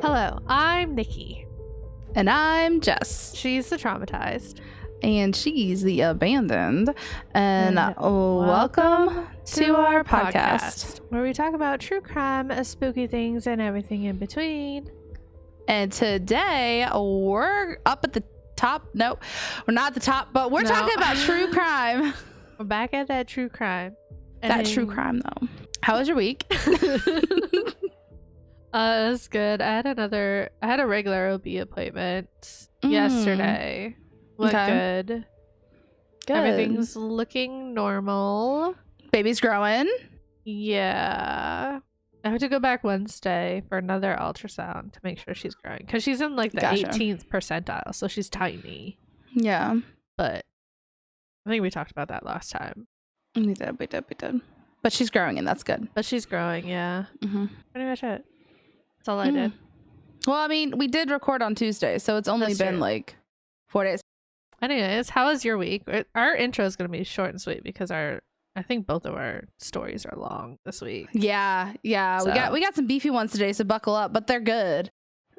Hello, I'm Nikki. And I'm Jess. She's the traumatized. And she's the abandoned. And welcome to our podcast, where we talk about true crime, spooky things, and everything in between. And today we're up at the top. No, we're not at the top, but we're talking about true crime. We're back at that true crime. True crime, though. How was your week? It was good. I had a regular OB appointment yesterday. Went good. Everything's looking normal. Baby's growing. Yeah. I have to go back Wednesday for another ultrasound to make sure she's growing. Because she's in like the 18th percentile, so she's tiny. Yeah. But I think we talked about that last time. We did. But she's growing, and that's good. But she's growing, yeah. Mm-hmm. Pretty much it. That's all I did. Well, I mean, we did record on Tuesday, so it's only been like 4 days. Anyways, how was your week? Our intro is going to be short and sweet because I think both of our stories are long this week. Yeah. So. We got some beefy ones today, so buckle up, but they're good.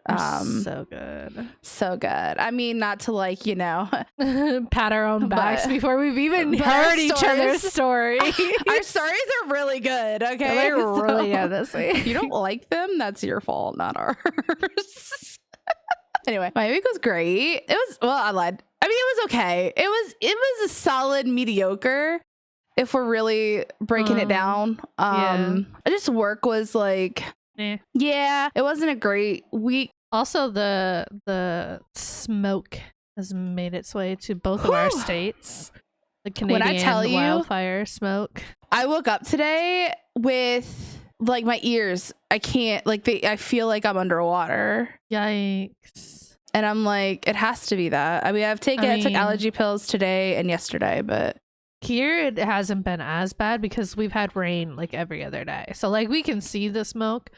So good. I mean, not to pat our own backs before we've even heard each other's story. Our stories are really good. Okay, they're really good this week. If you don't like them, that's your fault, not ours. Anyway, my week was great. I lied. I mean, it was okay. It was a solid mediocre if we're really breaking it down. Just work was like, yeah, it wasn't a great week. Also, the smoke has made its way to both of our states. The Canadian wildfire smoke. I woke up today with like my ears. I can't I feel like I'm underwater. Yikes. And I'm like, it has to be that. I mean, I took allergy pills today and yesterday, but here it hasn't been as bad because we've had rain like every other day. So like we can see the smoke,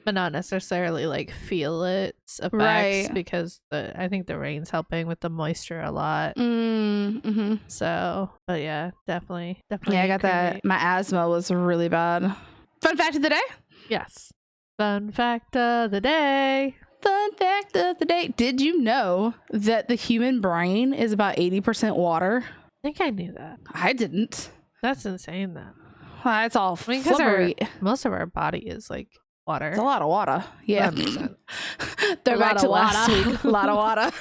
but not necessarily like feel its effects because I think the rain's helping with the moisture a lot. Mm-hmm. So, but yeah, definitely. Yeah, I got that. My asthma was really bad. Fun fact of the day? Yes. Fun fact of the day. Fun fact of the day. Did you know that the human brain is about 80% water? I think I knew that. I didn't. That's insane, though. It's all flubbery. Most of our body is like water. It's a lot of water. Yeah. That makes sense. They're back to last week. A lot of water.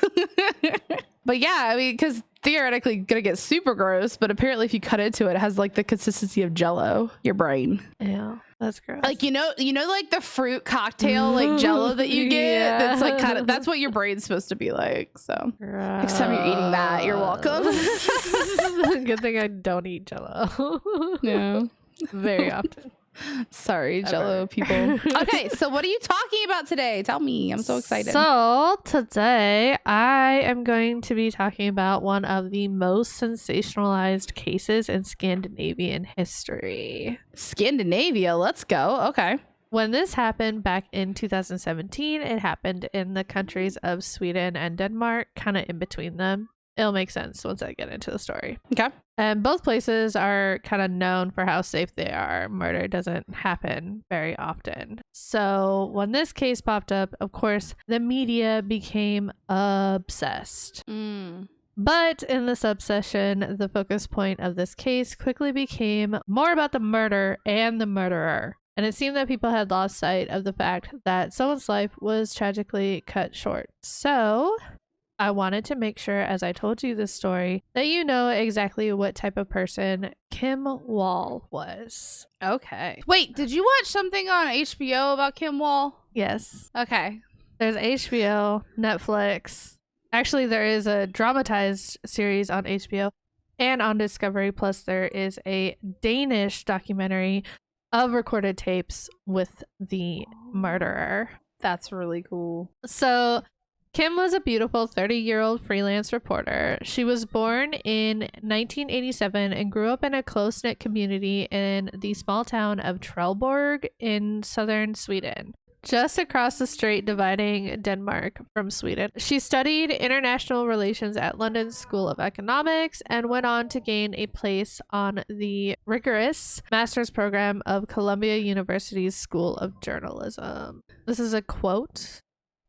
But yeah, I mean, because theoretically gonna get super gross, but apparently if you cut into it, it has like the consistency of Jello. Your brain. Yeah, that's gross. Like you know, like the fruit cocktail, like Jello that you get. That's like that's what your brain's supposed to be like. So next time you're eating that, you're welcome. Good thing I don't eat Jello. No, very often. Sorry, Jello people. Okay, so what are you talking about today? Tell me. I'm so excited. So today I am going to be talking about one of the most sensationalized cases in Scandinavian history. Scandinavia, let's go. Okay. When this happened back in 2017, it happened in the countries of Sweden and Denmark, kind of in between them. It'll make sense once I get into the story. Okay. And both places are kind of known for how safe they are. Murder doesn't happen very often. So when this case popped up, of course, the media became obsessed. But in this obsession, the focus point of this case quickly became more about the murder and the murderer. And it seemed that people had lost sight of the fact that someone's life was tragically cut short. So I wanted to make sure, as I told you this story, that you know exactly what type of person Kim Wall was. Okay. Wait, did you watch something on HBO about Kim Wall? Yes. Okay. There's HBO, Netflix. Actually, there is a dramatized series on HBO and on Discovery. Plus, there is a Danish documentary of recorded tapes with the murderer. That's really cool. So Kim was a beautiful 30-year-old freelance reporter. She was born in 1987 and grew up in a close-knit community in the small town of Trelleborg in southern Sweden, just across the strait dividing Denmark from Sweden. She studied international relations at London School of Economics and went on to gain a place on the rigorous master's program of Columbia University's School of Journalism. This is a quote.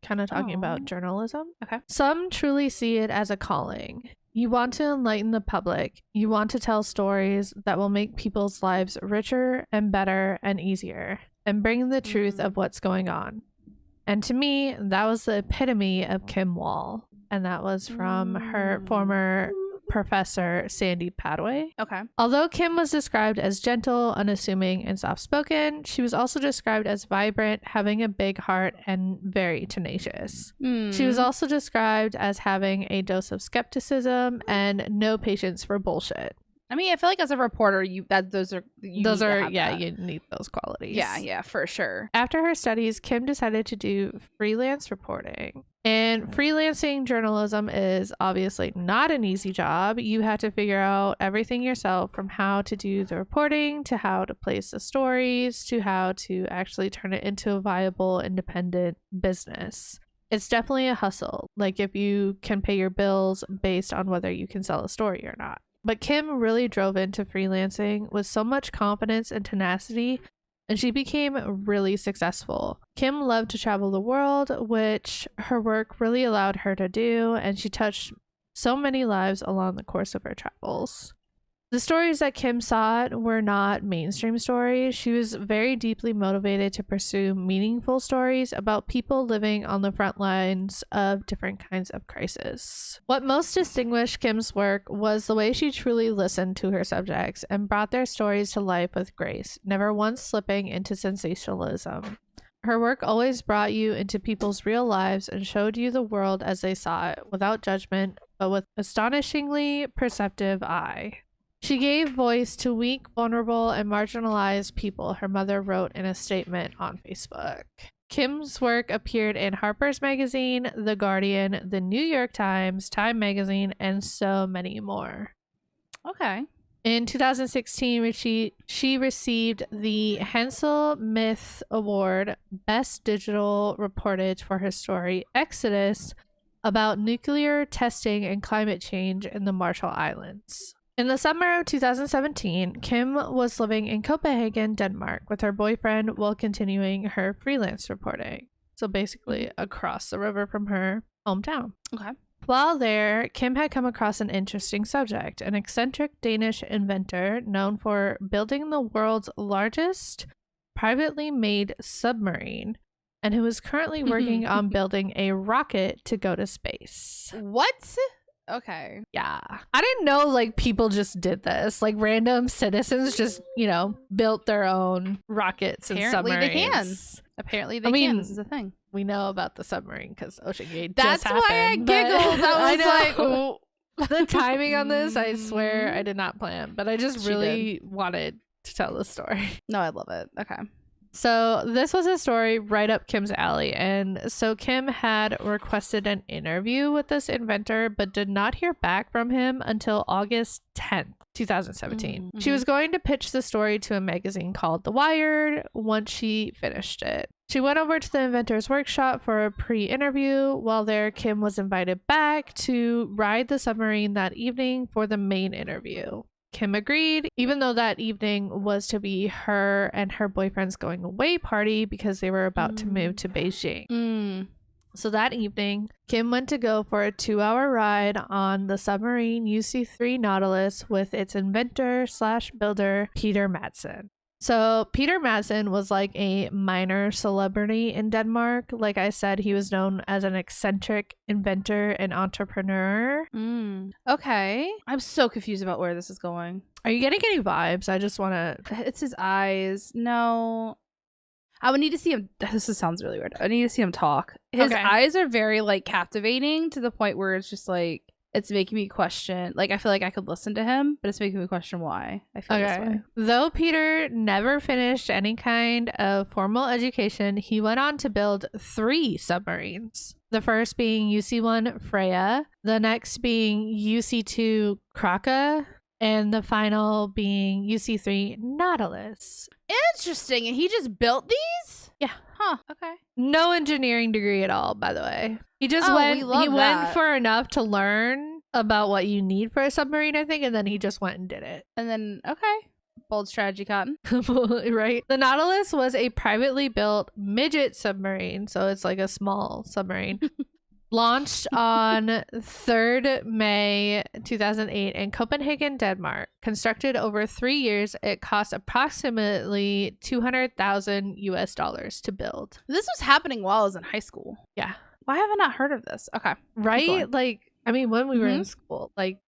kind of talking about journalism. Okay. Some truly see it as a calling. You want to enlighten the public. You want to tell stories that will make people's lives richer and better and easier and bring the truth of what's going on. And to me, that was the epitome of Kim Wall. And that was from her former professor, Sandy Padway. Okay. Although Kim was described as gentle, unassuming, and soft-spoken, she was also described as vibrant, having a big heart, and very tenacious. She was also described as having a dose of skepticism and no patience for bullshit. I mean, I feel like as a reporter, you need those qualities. Yeah, for sure. After her studies, Kim decided to do freelance reporting. And freelancing journalism is obviously not an easy job. You have to figure out everything yourself, from how to do the reporting to how to place the stories to how to actually turn it into a viable independent business. It's definitely a hustle, like if you can pay your bills based on whether you can sell a story or not. But Kim really drove into freelancing with so much confidence and tenacity, and she became really successful. Kim loved to travel the world, which her work really allowed her to do, and she touched so many lives along the course of her travels. The stories that Kim sought were not mainstream stories. She was very deeply motivated to pursue meaningful stories about people living on the front lines of different kinds of crisis. What most distinguished Kim's work was the way she truly listened to her subjects and brought their stories to life with grace, never once slipping into sensationalism. Her work always brought you into people's real lives and showed you the world as they saw it, without judgment, but with astonishingly perceptive eye. She gave voice to weak, vulnerable, and marginalized people, her mother wrote in a statement on Facebook. Kim's work appeared in Harper's Magazine, The Guardian, The New York Times, Time Magazine, and so many more. Okay. In 2016, she received the Hensel Myth Award, Best Digital Reportage for her story, Exodus, about nuclear testing and climate change in the Marshall Islands. In the summer of 2017, Kim was living in Copenhagen, Denmark, with her boyfriend while continuing her freelance reporting. So basically across the river from her hometown. Okay. While there, Kim had come across an interesting subject, an eccentric Danish inventor known for building the world's largest privately made submarine, and who is currently working on building a rocket to go to space. What? Okay. Yeah. I didn't know like people just did this. Like random citizens just, built their own rockets and submarines. Apparently they can. This is a thing. We know about the submarine because OceanGate That's just happened. Why I giggled. I was like, oh. The timing on this, I swear I did not plan, but I just really wanted to tell the story. No, I love it. Okay. So this was a story right up Kim's alley. And so Kim had requested an interview with this inventor, but did not hear back from him until August 10th, 2017. Mm-hmm. She was going to pitch the story to a magazine called The Wired once she finished it. She went over to the inventor's workshop for a pre-interview. While there, Kim was invited back to ride the submarine that evening for the main interview. Kim agreed, even though that evening was to be her and her boyfriend's going away party because they were about to move to Beijing. So that evening, Kim went to go for a 2-hour ride on the submarine UC-3 Nautilus with its inventor/builder, Peter Madsen. So Peter Madsen was like a minor celebrity in Denmark. Like I said, he was known as an eccentric inventor and entrepreneur. Okay. I'm so confused about where this is going. Are you getting any vibes? I just want to... It's his eyes. No. I would need to see him. This sounds really weird. I need to see him talk. His eyes are very like captivating to the point where it's just like, it's making me question, like I feel like I could listen to him, but it's making me question why I feel this way. Though Peter never finished any kind of formal education, he went on to build 3 submarines. The first being UC-1 Freya, the next being UC-2 Kraka, and the final being UC-3 Nautilus. Interesting. And he just built these? Yeah. Huh. Okay. No engineering degree at all, by the way. He just went for enough to learn about what you need for a submarine, I think, and then he just went and did it. And then, okay. Bold strategy, Cotton. Right? The Nautilus was a privately built midget submarine, so it's like a small submarine. Launched on 3rd May 2008 in Copenhagen, Denmark. Constructed over 3 years, it cost approximately $200,000 to build. This was happening while I was in high school. Yeah. Why have I not heard of this? Okay. Right? Like, I mean, when we were in school, like,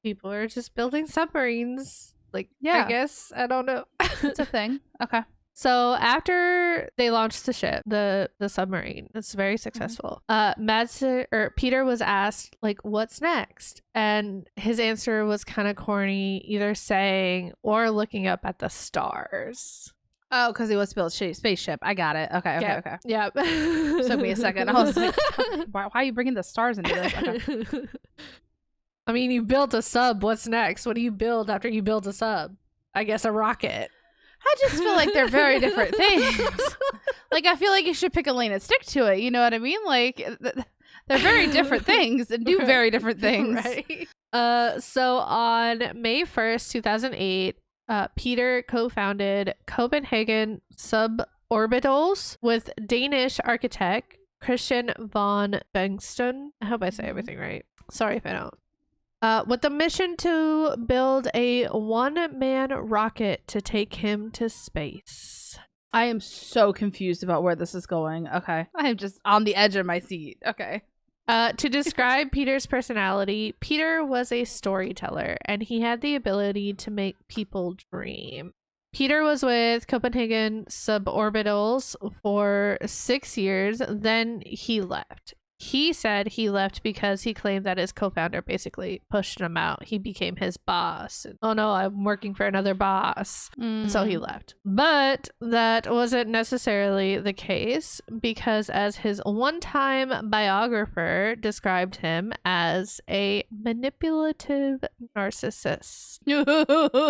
people are just building submarines. Like, yeah. I guess, I don't know. It's a thing. Okay. So after they launched the ship, the submarine, it's very successful. Peter was asked, like, what's next? And his answer was kind of corny, either saying or looking up at the stars. Oh, because he was built a spaceship. I got it. Okay. Yeah. Took me a second. I was like, why are you bringing the stars into this? Okay. I mean, you built a sub. What's next? What do you build after you build a sub? I guess a rocket. I just feel like they're very different things. Like, I feel like you should pick a lane and stick to it. You know what I mean? Like, they're very different things and do very different things. Right. So on May 1st, 2008, Peter co-founded Copenhagen Suborbitals with Danish architect Christian von Bengtson. I hope I say everything right. Sorry if I don't. With the mission to build a one-man rocket to take him to space. I am so confused about where this is going. Okay. I am just on the edge of my seat. Okay. To describe Peter's personality, Peter was a storyteller, and he had the ability to make people dream. Peter was with Copenhagen Suborbitals for 6 years, then he left. He said he left because he claimed that his co-founder basically pushed him out. He became his boss. Oh no, I'm working for another boss. So he left. But that wasn't necessarily the case, because as his one-time biographer described him as a manipulative narcissist.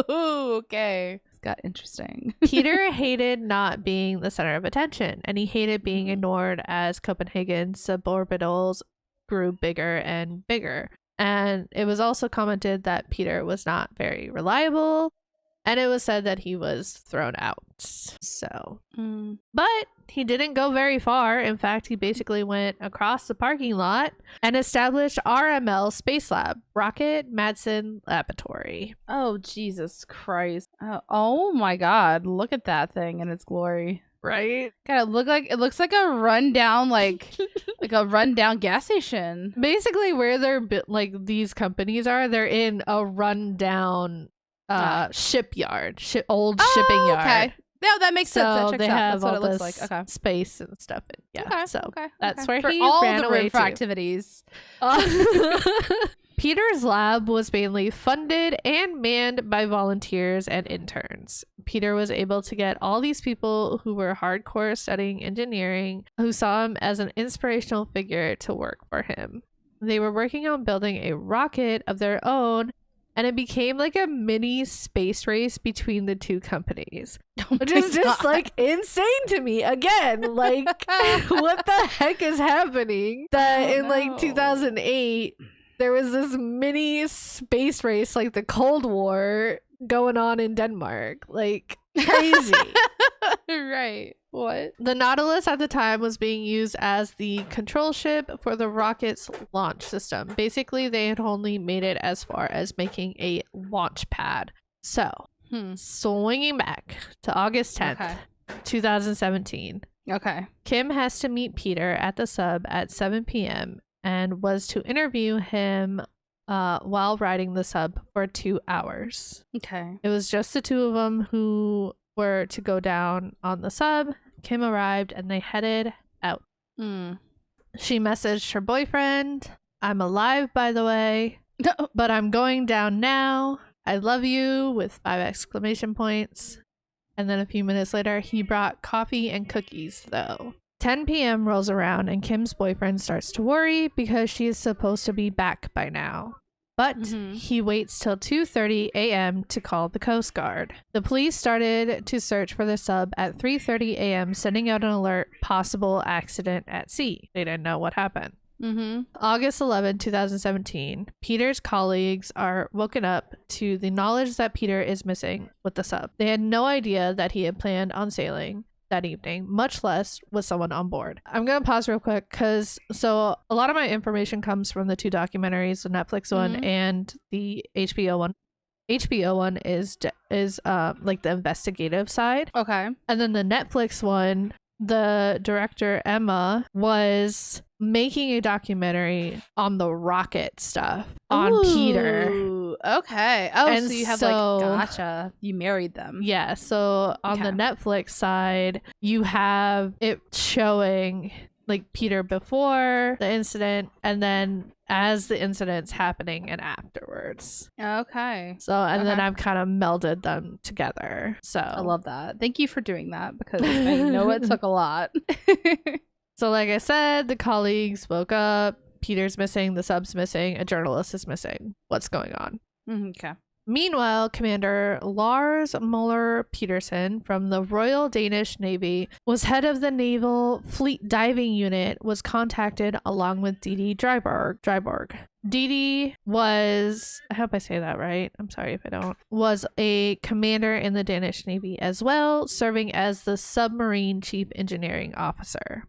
Okay. Got interesting. Peter hated not being the center of attention, and he hated being ignored as Copenhagen Suborbitals grew bigger and bigger. And it was also commented that Peter was not very reliable, and it was said that he was thrown out. So, but he didn't go very far. In fact, he basically went across the parking lot and established RML Space Lab, Rocket Madsen Laboratory. Oh, Jesus Christ. Oh my God. Look at that thing in its glory. Right? God, it looks like a rundown, like a rundown gas station. Basically, where they're like these companies are, they're in a rundown shipyard, old shipping yard. Okay. No, that makes sense. That checks they out. have That's what all it looks this like. Okay. space and stuff. Yeah. That's where for he all ran the away room for to. activities. Peter's lab was mainly funded and manned by volunteers and interns. Peter was able to get all these people who were hardcore studying engineering, who saw him as an inspirational figure, to work for him. They were working on building a rocket of their own, and it became like a mini space race between the two companies, which is just like insane to me. Again, like what the heck is happening? That in like 2008, there was this mini space race, like the Cold War, going on in Denmark. Like crazy. Right. What? The Nautilus at the time was being used as the control ship for the rocket's launch system. Basically, they had only made it as far as making a launch pad. So, swinging back to August 10th, 2017. Okay. Kim has to meet Peter at the sub at 7 p.m. and was to interview him while riding the sub for 2 hours. Okay. It was just the two of them who were to go down on the sub. Kim arrived and they headed out. She messaged her boyfriend, "I'm alive, by the way, but I'm going down now. I love you," with 5 exclamation points. And then a few minutes later, he brought coffee and cookies, though. 10 p.m. rolls around and Kim's boyfriend starts to worry because she is supposed to be back by now. But he waits till 2:30 a.m. to call the Coast Guard. The police started to search for the sub at 3:30 a.m., sending out an alert, possible accident at sea. They didn't know what happened. August 11, 2017, Peter's colleagues are woken up to the knowledge that Peter is missing with the sub. They had no idea that he had planned on sailing that evening, much less with someone on board. I'm going to pause real quick because a lot of my information comes from the two documentaries, the Netflix one and the HBO one. HBO one is like the investigative side. Okay. And then the Netflix one, the director Emma was making a documentary on the rocket stuff on Peter. Okay. Oh, and so you have gotcha. You married them. Yeah. So on the Netflix side, you have it showing like Peter before the incident and then as the incident's happening and afterwards. Okay. So and then I've kind of melded them together. So I love that. Thank you for doing that because I know it took a lot. So like I said, the colleagues woke up. Peter's missing, the sub's missing, a journalist is missing. What's going on? Okay. Meanwhile, Commander Lars Muller Peterson from the Royal Danish Navy was head of the Naval Fleet Diving Unit, was contacted along with Didi Dryborg. Didi was, I hope I say that right, I'm sorry if I don't, was a commander in the Danish Navy as well, serving as the Submarine Chief Engineering Officer.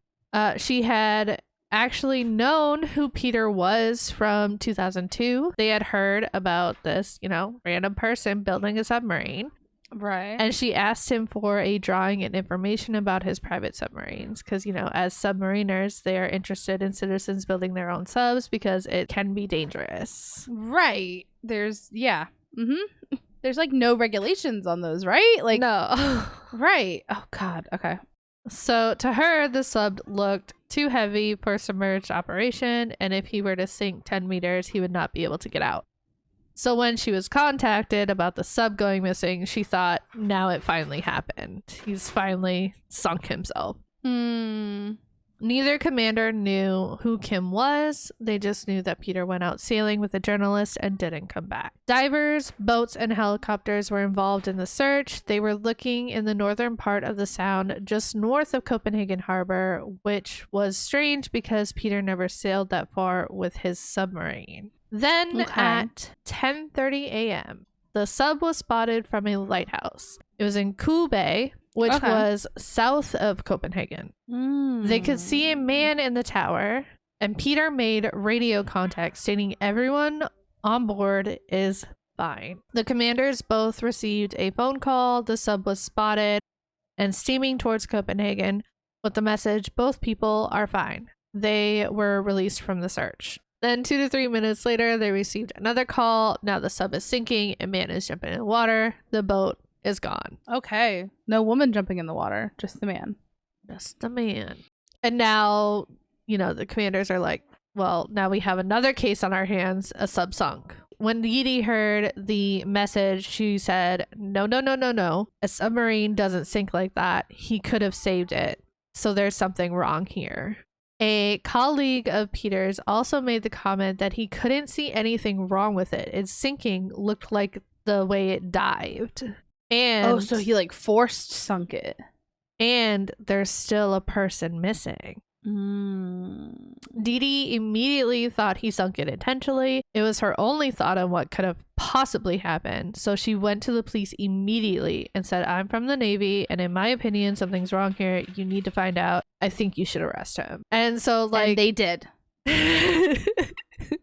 She had actually known who Peter was from 2002. They had heard about this, random person building a submarine. Right. And she asked him for a drawing and information about his private submarines because, as submariners, they are interested in citizens building their own subs because it can be dangerous. Right. There's like no regulations on those, right? Like no. Right. Oh God. Okay. So to her, the sub looked too heavy for submerged operation, and if he were to sink 10 meters, he would not be able to get out. So when she was contacted about the sub going missing, she thought, now it finally happened. He's finally sunk himself. Neither commander knew who Kim was. They just knew that Peter went out sailing with a journalist and didn't come back. Divers, boats, and helicopters were involved in the search. They were looking in the northern part of the Sound, just north of Copenhagen Harbor, which was strange because Peter never sailed that far with his submarine. Then at 10:30 a.m., the sub was spotted from a lighthouse. It was in Koo Bay, which was south of Copenhagen. They could see a man in the tower, and Peter made radio contact stating everyone on board is fine. The commanders both received a phone call. The sub was spotted and steaming towards Copenhagen with the message, both people are fine. They were released from the search. Then 2 to 3 minutes later, they received another call. Now the sub is sinking. A man is jumping in the water. The boat is gone. Okay. No woman jumping in the water. Just the man. Just the man. And now, the commanders are like, well, now we have another case on our hands, a sub sunk. When Didi heard the message, she said, no. A submarine doesn't sink like that. He could have saved it. So there's something wrong here. A colleague of Peter's also made the comment that he couldn't see anything wrong with it. Its sinking looked like the way it dived. And so he forced sunk it. And there's still a person missing. Didi immediately thought he sunk it intentionally. It was her only thought on what could have possibly happened. So she went to the police immediately and said, I'm from the Navy, and in my opinion, something's wrong here. You need to find out. I think you should arrest him. And so and they did.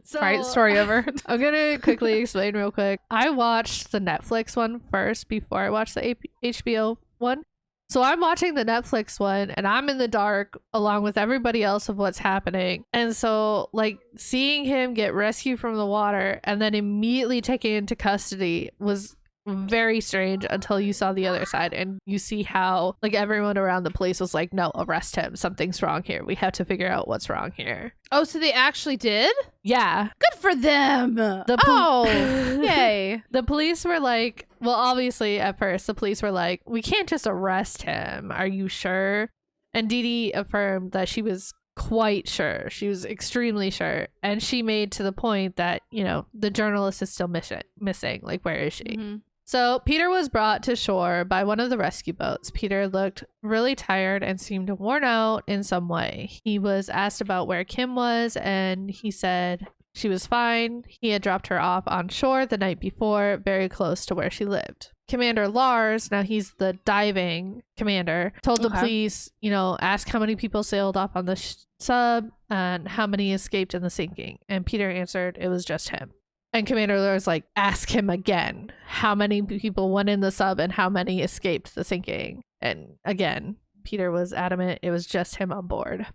So, right, story over. I'm gonna quickly explain real quick. I watched the Netflix one first before I watched the HBO one. So I'm watching the Netflix one and I'm in the dark along with everybody else of what's happening. And so seeing him get rescued from the water and then immediately taken into custody was very strange until you saw the other side and you see how everyone around the place was like, no, arrest him. Something's wrong here. We have to figure out what's wrong here. Oh, so they actually did? Yeah. Good for them. Yay. The police were like, well, obviously at first the police were like, we can't just arrest him. Are you sure? And Didi affirmed that she was quite sure. She was extremely sure. And she made to the point that, the journalist is still missing. Where is she? So Peter was brought to shore by one of the rescue boats. Peter looked really tired and seemed worn out in some way. He was asked about where Kim was, and he said she was fine. He had dropped her off on shore the night before, very close to where she lived. Commander Lars, now he's the diving commander, told the police, ask how many people sailed off on the sub and how many escaped in the sinking. And Peter answered it was just him. And Commander Lars ask him again how many people went in the sub and how many escaped the sinking. And again, Peter was adamant it was just him on board.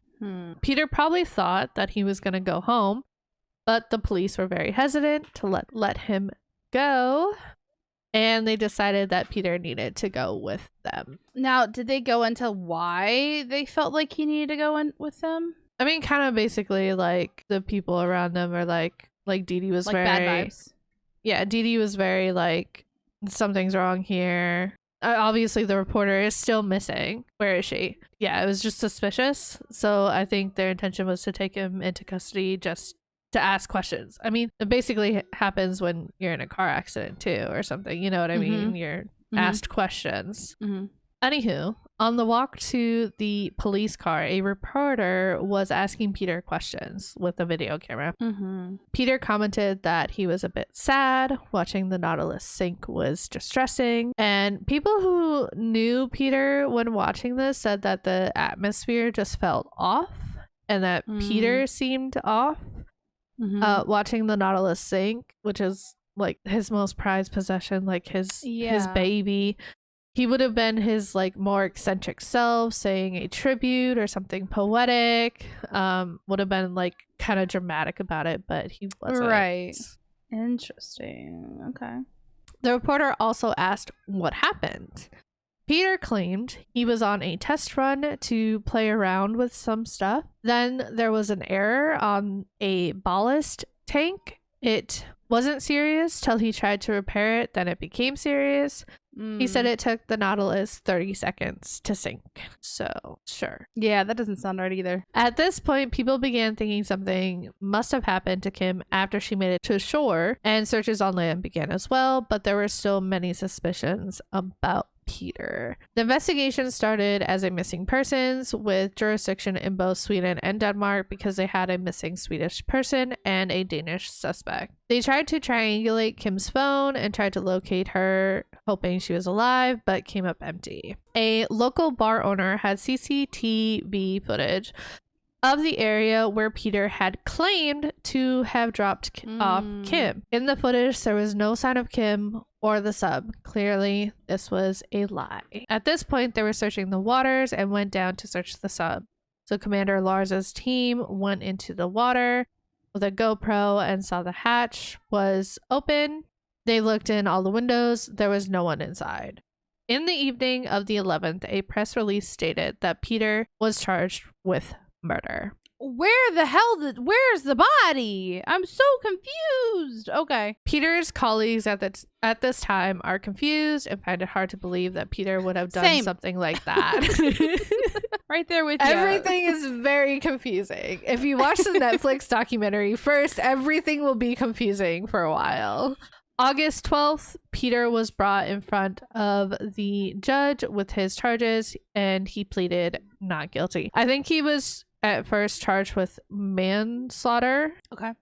Peter probably thought that he was going to go home, but the police were very hesitant to let him go. And they decided that Peter needed to go with them. Now, did they go into why they felt like he needed to go in with them? I mean, kind of basically the people around them are like Dee Dee was very bad vibes. Yeah, Dee Dee was very something's wrong here. Obviously, the reporter is still missing. Where is she? Yeah, it was just suspicious. So I think their intention was to take him into custody just to ask questions. I mean, it basically happens when you're in a car accident too or something. You know what I mean? You're asked questions. Anywho, on the walk to the police car, a reporter was asking Peter questions with a video camera. Peter commented that he was a bit sad. Watching the Nautilus sink was distressing. And people who knew Peter when watching this said that the atmosphere just felt off and that Peter seemed off. Watching the Nautilus sink, which is his most prized possession, his baby. He would have been his more eccentric self, saying a tribute or something poetic. Would have been kind of dramatic about it, but he wasn't. Right. Interesting. Okay. The reporter also asked what happened. Peter claimed he was on a test run to play around with some stuff. Then there was an error on a ballast tank. It wasn't serious till he tried to repair it. Then it became serious. He said it took the Nautilus 30 seconds to sink. So, sure. Yeah, that doesn't sound right either. At this point, people began thinking something must have happened to Kim after she made it to shore, and searches on land began as well, but there were still many suspicions about Peter. The investigation started as a missing persons with jurisdiction in both Sweden and Denmark because they had a missing Swedish person and a Danish suspect. They tried to triangulate Kim's phone and tried to locate her, hoping she was alive, but came up empty. A local bar owner had CCTV footage of the area where Peter had claimed to have dropped off Kim. In the footage, there was no sign of Kim or the sub. Clearly, this was a lie. At this point, they were searching the waters and went down to search the sub. So Commander Lars's team went into the water with a GoPro and saw the hatch was open. They looked in all the windows. There was no one inside. In the evening of the 11th, a press release stated that Peter was charged with murder. Where's the body? I'm so confused. Okay. Peter's colleagues at this time are confused and find it hard to believe that Peter would have done something like that. Right there with you. Everything is very confusing. If you watch the Netflix documentary first, everything will be confusing for a while. August 12th, Peter was brought in front of the judge with his charges, and he pleaded not guilty. I think he was at first charged with manslaughter. Okay.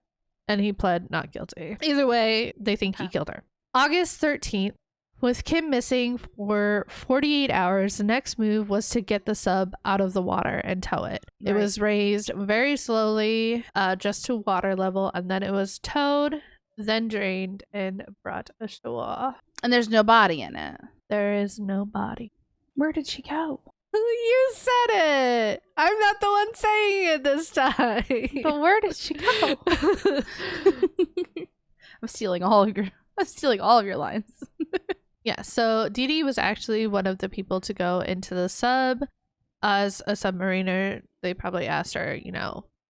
And he pled not guilty. Either way, they think he killed her. August 13th, with Kim missing for 48 hours, the next move was to get the sub out of the water and tow it. Right. It was raised very slowly, just to water level, and then it was towed, then drained, and brought ashore. And there's no body in it. There is no body. Where did she go? You said it. I'm not the one saying it this time. But where did she go? I'm stealing all of your lines. Yeah, so Dee Dee was actually one of the people to go into the sub. As a submariner, they probably asked her,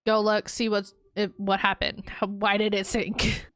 go look, see what happened. Why did it sink?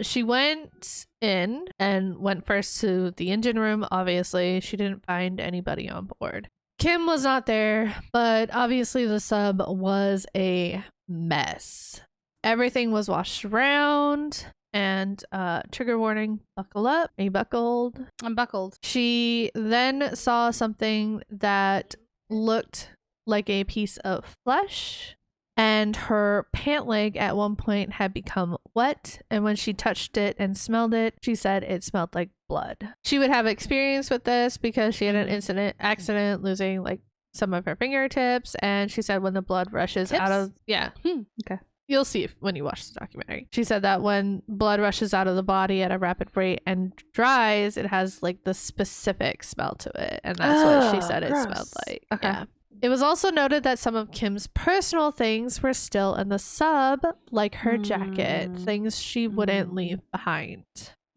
She went in and went first to the engine room. Obviously, she didn't find anybody on board. Kim was not there, but obviously the sub was a mess. Everything was washed around. And trigger warning, buckle up. Are you buckled? I'm buckled. She then saw something that looked like a piece of flesh, and her pant leg at one point had become wet, and when she touched it and smelled it, she said it smelled like blood. She would have experience with this because she had an accident losing like some of her fingertips, and she said when the blood rushes out of Okay. You'll see when you watch the documentary. She said that when blood rushes out of the body at a rapid rate and dries, it has like the specific smell to it. And that's what she said it smelled like. Okay. Yeah. It was also noted that some of Kim's personal things were still in the sub, like her jacket, things she wouldn't leave behind.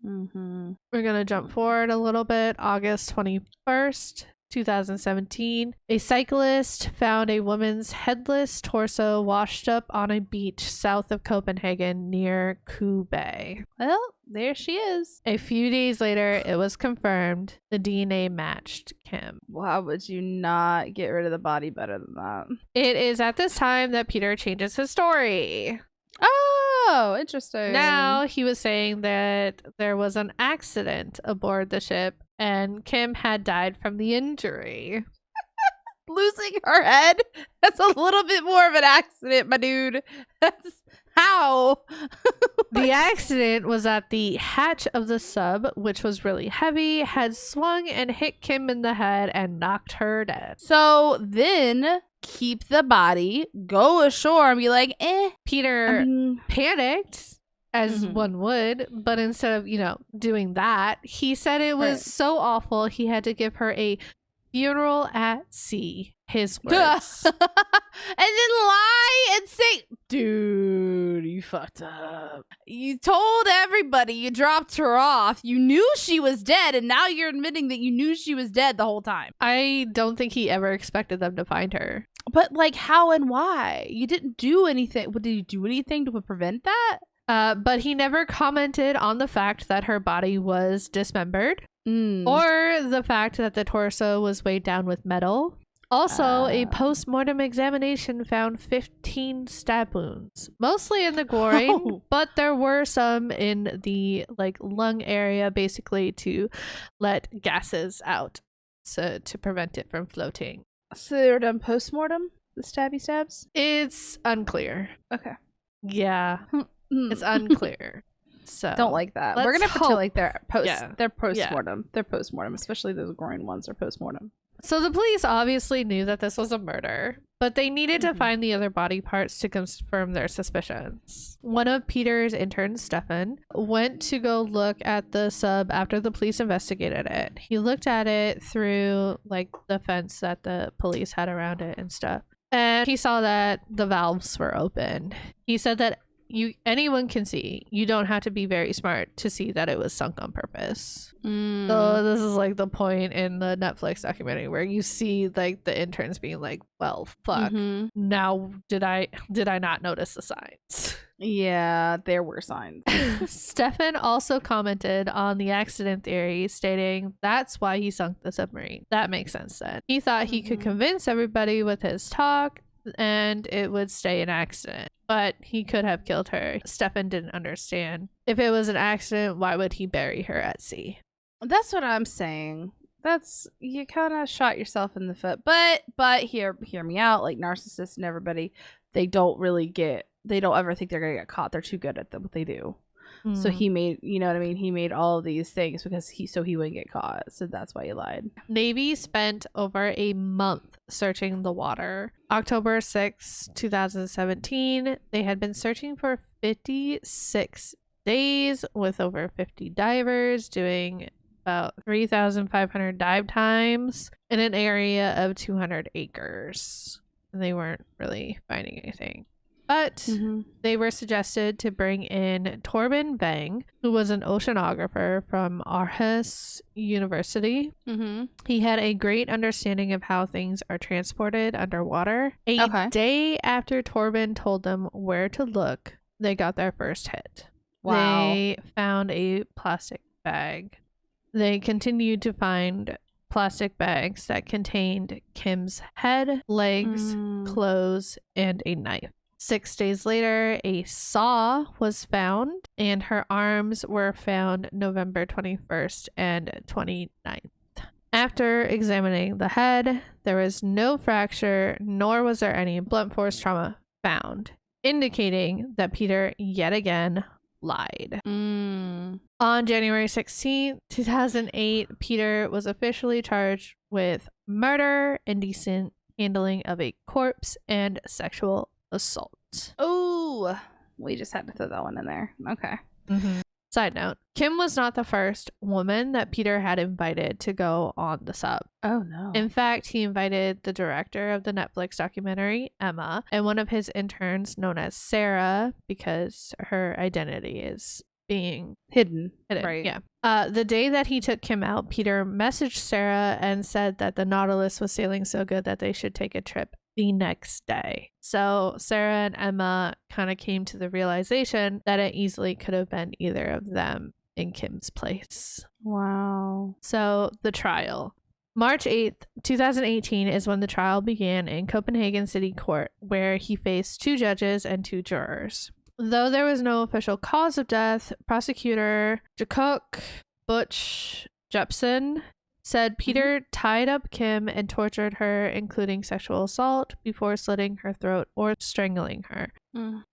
Mm-hmm. We're going to jump forward a little bit. August 21st. 2017, a cyclist found a woman's headless torso washed up on a beach south of Copenhagen near Kube. Well, there she is. A few days later, it was confirmed the DNA matched Kim. Why would you not get rid of the body better than that? It is at this time that Peter changes his story. Oh, interesting. Now he was saying that there was an accident aboard the ship and Kim had died from the injury. Losing her head? That's a little bit more of an accident, my dude. That's how? The accident was at the hatch of the sub, which was really heavy, had swung and hit Kim in the head and knocked her dead. So then keep the body, go ashore and be like, Peter panicked, as one would, but instead of, doing that, he said it was so awful he had to give her a funeral at sea. His words. And then lie and say, dude, you fucked up. You told everybody you dropped her off. You knew she was dead, and now you're admitting that you knew she was dead the whole time. I don't think he ever expected them to find her. But, like, how and why? You didn't do anything. Did you do anything to prevent that? But he never commented on the fact that her body was dismembered or the fact that the torso was weighed down with metal. Also, a post-mortem examination found 15 stab wounds, mostly in the groin, but there were some in the lung area, basically to let gases out, so to prevent it from floating. So they were done post-mortem, the stabby stabs? It's unclear. Okay. Yeah. It's unclear. So don't like that. We're gonna pretend like they're post-mortem. Yeah. They're post-mortem, especially those groin ones are post-mortem. So the police obviously knew that this was a murder, but they needed to find the other body parts to confirm their suspicions. One of Peter's interns, Stefan, went to go look at the sub after the police investigated it. He looked at it through the fence that the police had around it and stuff, and he saw that the valves were open. He said that anyone can see. You don't have to be very smart to see that it was sunk on purpose. So this is the point in the Netflix documentary where you see the interns being like, well, fuck, now did I not notice the signs? Yeah, there were signs. Stefan also commented on the accident theory, stating that's why he sunk the submarine. That makes sense then. He thought he could convince everybody with his talk and it would stay an accident, but he could have killed her. Stefan didn't understand. If it was an accident, why would he bury her at sea? That's what I'm saying. You kind of shot yourself in the foot. But hear me out. Narcissists and everybody, they don't ever think they're gonna get caught. They're too good at what they do. So he made, he made all of these things because he wouldn't get caught. So that's why he lied. Navy spent over a month searching the water. October 6, 2017, they had been searching for 56 days with over 50 divers doing about 3,500 dive times in an area of 200 acres. And they weren't really finding anything. But they were suggested to bring in Torben Bang, who was an oceanographer from Aarhus University. He had a great understanding of how things are transported underwater. A day after Torben told them where to look, they got their first hit. Wow. They found a plastic bag. They continued to find plastic bags that contained Kim's head, legs, clothes, and a knife. 6 days later, a saw was found, and her arms were found November 21st and 29th. After examining the head, there was no fracture, nor was there any blunt force trauma found, indicating that Peter yet again lied. On January 16, 2008, Peter was officially charged with murder, indecent handling of a corpse, and sexual assault. Oh, we just had to throw that one in there. Okay. Side note, Kim was not the first woman that Peter had invited to go on the sub. Oh, no. In fact, he invited the director of the Netflix documentary, Emma, and one of his interns known as Sarah, because her identity is being hidden. Right. Yeah. The day that he took Kim out, Peter messaged Sarah and said that the Nautilus was sailing so good that they should take a trip the next day. So Sarah and Emma kind of came to the realization that it easily could have been either of them in Kim's place. Wow. So the trial. March 8th, 2018 is when the trial began in Copenhagen City Court, where he faced 2 judges and 2 jurors. Though there was no official cause of death, prosecutor Jakob Butch Jepsen said Peter tied up Kim and tortured her, including sexual assault, before slitting her throat or strangling her.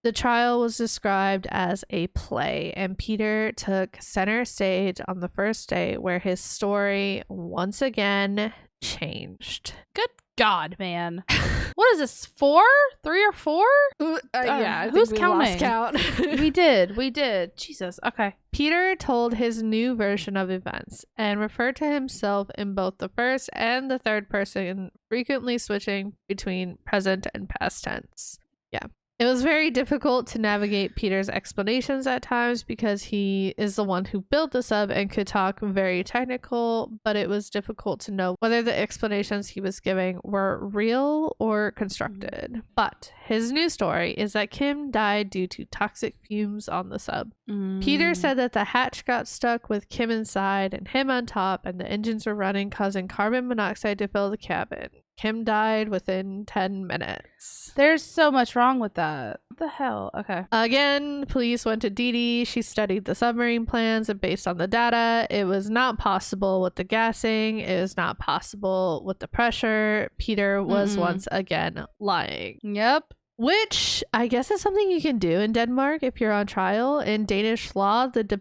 The trial was described as a play, and Peter took center stage on the first day, where his story once again changed. Good God, man. What is this, 4? 3 or 4? Yeah, who's counting? Count. We did. Jesus. Okay. Peter told his new version of events and referred to himself in both the first and the third person, frequently switching between present and past tense. Yeah. It was very difficult to navigate Peter's explanations at times because he is the one who built the sub and could talk very technical, but it was difficult to know whether the explanations he was giving were real or constructed. But his new story is that Kim died due to toxic fumes on the sub. Peter said that the hatch got stuck with Kim inside and him on top, and the engines were running, causing carbon monoxide to fill the cabin. Kim died within 10 minutes. There's so much wrong with that. What the hell? Okay. Again, police went to Dee Dee. She studied the submarine plans, and based on the data, it was not possible with the gassing. It was not possible with the pressure. Peter was once again lying. Yep. Which I guess is something you can do in Denmark if you're on trial. In Danish law, the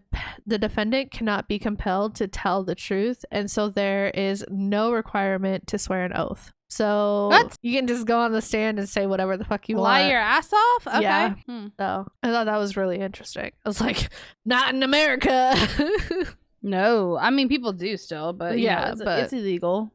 defendant cannot be compelled to tell the truth, and so there is no requirement to swear an oath. So you can just go on the stand and say whatever the fuck you want. Lie your ass off? Okay. Yeah. So I thought that was really interesting. I was like, not in America. No. I mean, people do still, but yeah, it's illegal.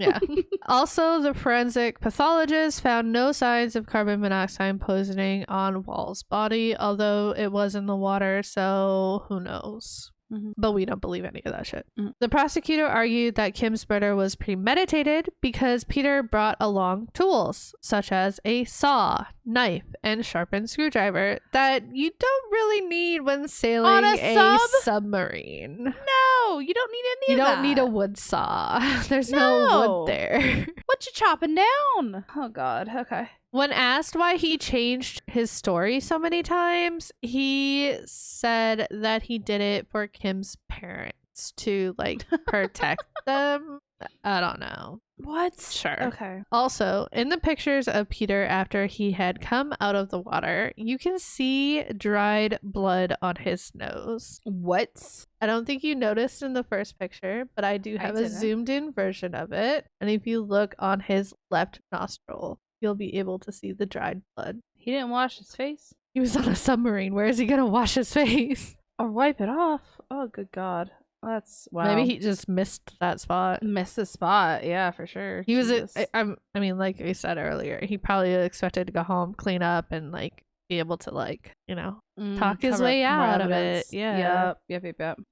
Yeah. Also, the forensic pathologist found no signs of carbon monoxide poisoning on Wall's body, although it was in the water, so who knows? But we don't believe any of that shit. The prosecutor argued that Kim's murder was premeditated because Peter brought along tools such as a saw, knife, and sharpened screwdriver that you don't really need when sailing on a submarine. No, you don't need any of that. You don't need a wood saw. There's no wood there. What you chopping down? Oh God. Okay. When asked why he changed his story so many times, he said that he did it for Kim's parents to like protect them. I don't know. What? Sure. Okay. Also, in the pictures of Peter after he had come out of the water, you can see dried blood on his nose. What? I don't think you noticed in the first picture, but I do have a zoomed in version of it. And if you look on his left nostril, you'll be able to see the dried blood. He didn't wash his face? He was on a submarine. Where is he going to wash his face? Or wipe it off? Oh, good God. That's wow. Maybe he just missed that spot. Missed the spot. Yeah, for sure. He was, I mean, like we said earlier, he probably expected to go home, clean up, and like be able to like, you know, talk his way out of it. Yeah. Yep.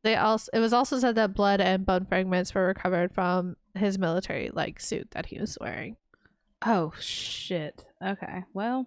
It was also said that blood and bone fragments were recovered from his military like suit that he was wearing. Oh, shit. Okay, well.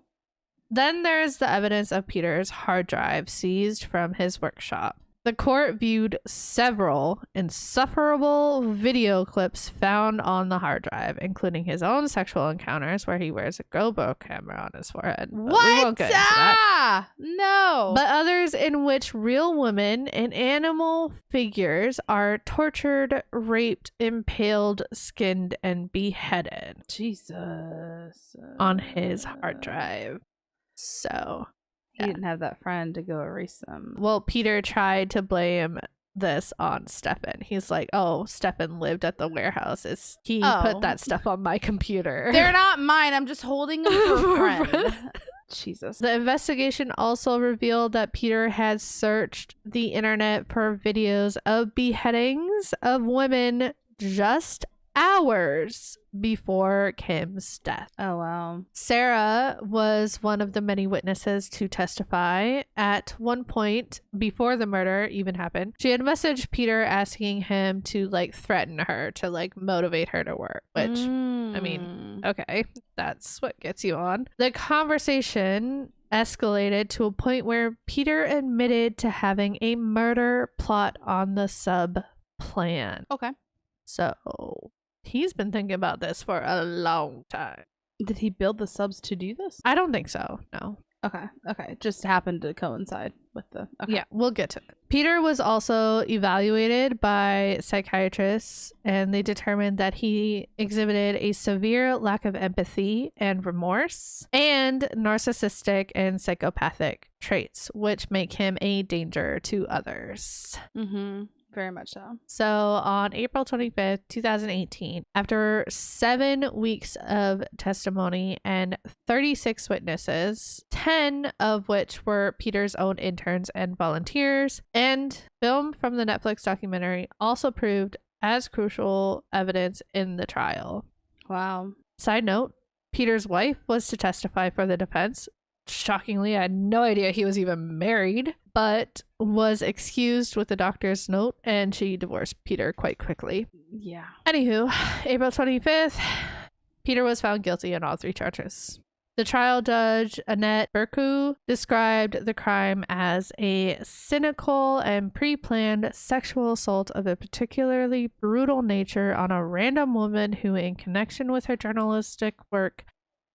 Then there's the evidence of Peter's hard drive seized from his workshop. The court viewed several insufferable video clips found on the hard drive, including his own sexual encounters where he wears a GoPro camera on his forehead. What? We won't get into that. No. But others in which real women and animal figures are tortured, raped, impaled, skinned, and beheaded. Jesus. On his hard drive. So he didn't have that friend to go erase them. Well, Peter tried to blame this on Stefan. He's like, oh, Stefan lived at the warehouse. He put that stuff on my computer. They're not mine. I'm just holding them for a friend. Jesus. The investigation also revealed that Peter had searched the internet for videos of beheadings of women just hours before Kim's death. Oh, wow. Sarah was one of the many witnesses to testify. At one point, before the murder even happened, she had messaged Peter asking him to like threaten her, to like motivate her to work, which, I mean, okay, that's what gets you on. The conversation escalated to a point where Peter admitted to having a murder plot on the sub plan. Okay. So he's been thinking about this for a long time. Did he build the subs to do this? I don't think so. No. Okay. Just happened to coincide with the... Okay. Yeah, we'll get to it. Peter was also evaluated by psychiatrists, and they determined that he exhibited a severe lack of empathy and remorse, and narcissistic and psychopathic traits, which make him a danger to others. Mm-hmm. Very much so. So on April 25th, 2018, after 7 weeks of testimony and 36 witnesses, 10 of which were Peter's own interns and volunteers, and film from the Netflix documentary also proved as crucial evidence in the trial. Wow. Side note, Peter's wife was to testify for the defense. Shockingly, I had no idea he was even married, but was excused with the doctor's note, and she divorced Peter quite quickly. Yeah. Anywho, April 25th, Peter was found guilty on all 3 charges. The trial judge, Annette Berku, described the crime as a cynical and pre-planned sexual assault of a particularly brutal nature on a random woman who, in connection with her journalistic work,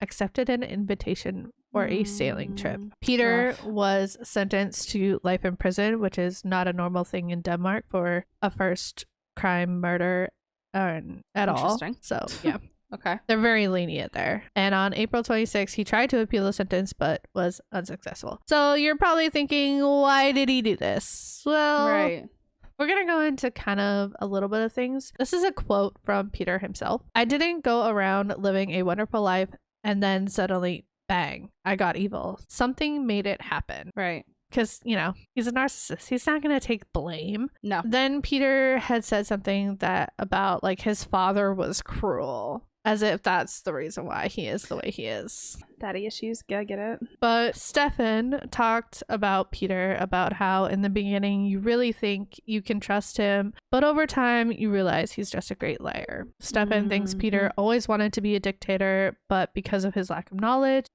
accepted an invitation for a sailing trip. Peter was sentenced to life in prison, which is not a normal thing in Denmark for a first crime murder at all. So, yeah. Okay. They're very lenient there. And on April 26th, he tried to appeal the sentence, but was unsuccessful. So you're probably thinking, why did he do this? Well, right. We're going to go into kind of a little bit of things. This is a quote from Peter himself. I didn't go around living a wonderful life and then suddenly, bang, I got evil. Something made it happen. Right. Because, you know, he's a narcissist. He's not going to take blame. No. Then Peter had said something that about like his father was cruel, as if that's the reason why he is the way he is. Daddy issues. Yeah, I get it. But Stefan talked about Peter, about how in the beginning you really think you can trust him, but over time you realize he's just a great liar. Stefan thinks Peter always wanted to be a dictator, but because of his lack of knowledge,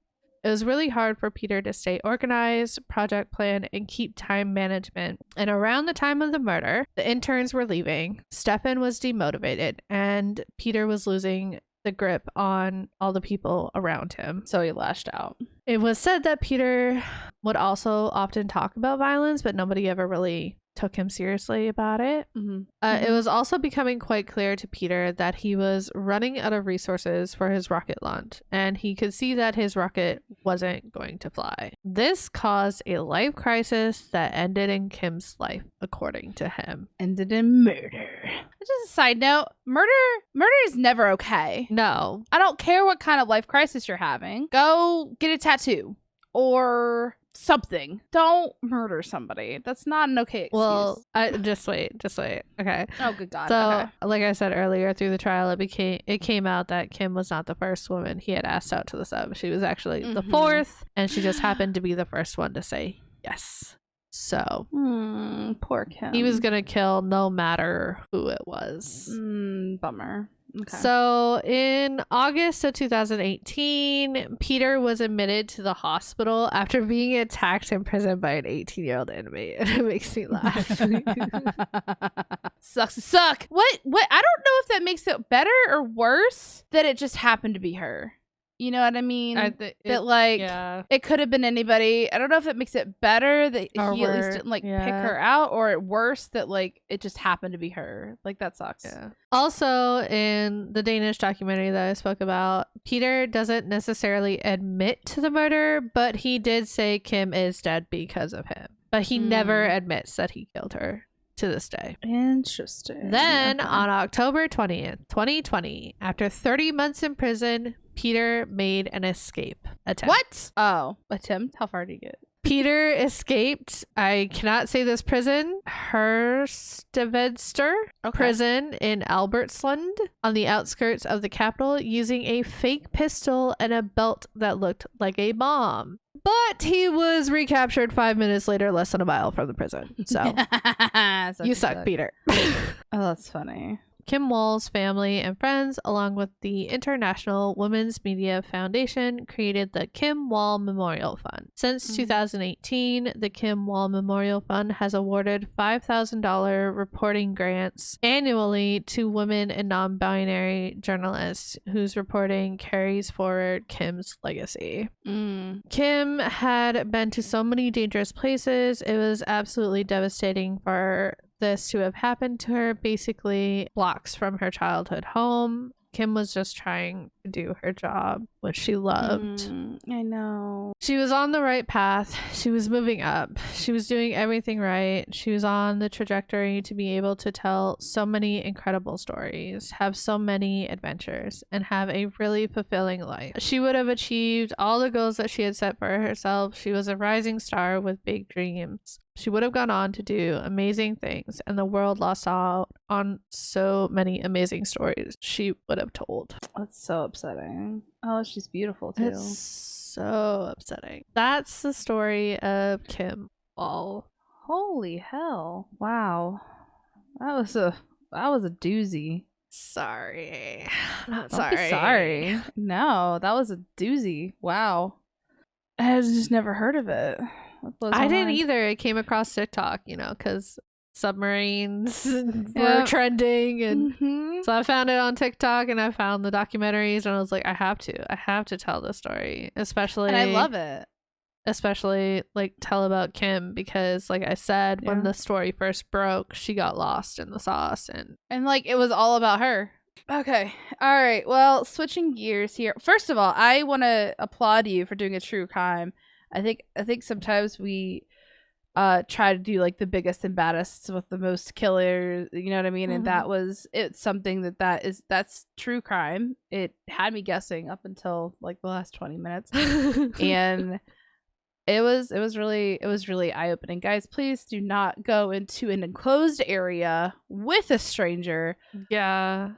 it was really hard for Peter to stay organized, project plan, and keep time management. And around the time of the murder, the interns were leaving, Stefan was demotivated, and Peter was losing the grip on all the people around him. So he lashed out. It was said that Peter would also often talk about violence, but nobody ever really took him seriously about it. It was also becoming quite clear to Peter that he was running out of resources for his rocket launch, and he could see that his rocket wasn't going to fly. This caused a life crisis that ended in Kim's life, according to him. Ended in murder. Just a side note, murder is never okay. No. I don't care what kind of life crisis you're having. Go get a tattoo or something. Don't murder somebody. That's not an okay excuse. Well, just wait. Okay. Oh, good God. So, okay. Like I said earlier, through the trial, it came out that Kim was not the first woman he had asked out to the sub. She was actually the fourth, and she just happened to be the first one to say yes. So, poor Kim. he was gonna kill no matter who it was. Bummer. Okay. So in August of 2018, Peter was admitted to the hospital after being attacked in prison by an 18-year-old inmate. And it makes me laugh. Sucks to suck. What? I don't know if that makes it better or worse that it just happened to be her. You know what I mean? It could have been anybody. I don't know if it makes it better that he at least didn't pick her out, or worse that it just happened to be her. That sucks. Yeah. Also, in the Danish documentary that I spoke about, Peter doesn't necessarily admit to the murder, but he did say Kim is dead because of him. But he never admits that he killed her to this day. Interesting. Then on October 20th, 2020, after 30 months in prison, Peter made an escape attempt. What? Oh, attempt? How far did he get? Peter escaped, I cannot say this prison, Herstedvester prison in Albertslund on the outskirts of the capital, using a fake pistol and a belt that looked like a bomb. But he was recaptured 5 minutes later, less than a mile from the prison. So you suck, Peter. Oh, that's funny. Kim Wall's family and friends, along with the International Women's Media Foundation, created the Kim Wall Memorial Fund. Since 2018, the Kim Wall Memorial Fund has awarded $5,000 reporting grants annually to women and non-binary journalists whose reporting carries forward Kim's legacy. Kim had been to so many dangerous places. It was absolutely devastating for this to have happened to her, basically blocks from her childhood home. Kim was just trying to do her job, which she loved. I know. She was on the right path. She was moving up. She was doing everything right. She was on the trajectory to be able to tell so many incredible stories, have so many adventures, and have a really fulfilling life. She would have achieved all the goals that she had set for herself. She was a rising star with big dreams. She would have gone on to do amazing things, and the world lost out on so many amazing stories she would have told. That's so upsetting. Oh, she's beautiful too. It's so upsetting. That's the story of Kim Wall. Holy hell. Wow. That was a doozy. Sorry. Not Don't be sorry. No, that was a doozy. Wow. I had just never heard of it. I didn't either. It came across TikTok, because submarines were trending, and so I found it on TikTok, and I found the documentaries, and I was like, I have to tell this story, especially. And I love it. Especially tell about Kim, because like I said, when the story first broke, she got lost in the sauce, and it was all about her. Okay. All right. Well, switching gears here. First of all, I want to applaud you for doing a true crime. I think sometimes we try to do the biggest and baddest with the most killers, you know what I mean? And it's something that's true crime. It had me guessing up until the last 20 minutes. And it was really eye-opening. Guys, please do not go into an enclosed area with a stranger. Yeah.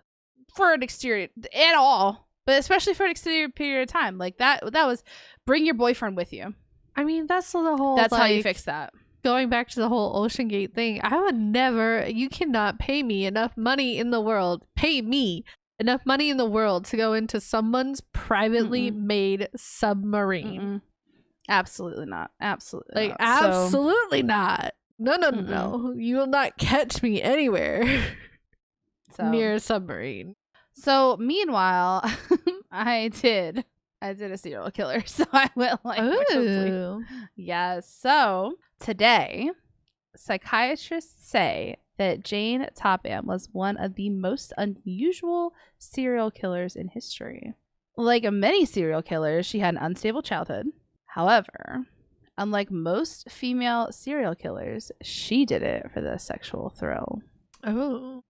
For an exterior at all. But especially for an extended period of time. That was bring your boyfriend with you. I mean, that's the whole. That's how you fix that. Going back to the whole Ocean Gate thing, I would never. You cannot pay me enough money in the world. Pay me enough money in the world to go into someone's privately made submarine. Absolutely not. Absolutely. Not. Absolutely not. No. You will not catch me anywhere near a submarine. So meanwhile, I did a serial killer, so I went Ooh. Yes. So today, psychiatrists say that Jane Toppan was one of the most unusual serial killers in history. Like many serial killers, she had an unstable childhood. However, unlike most female serial killers, she did it for the sexual thrill. Oh.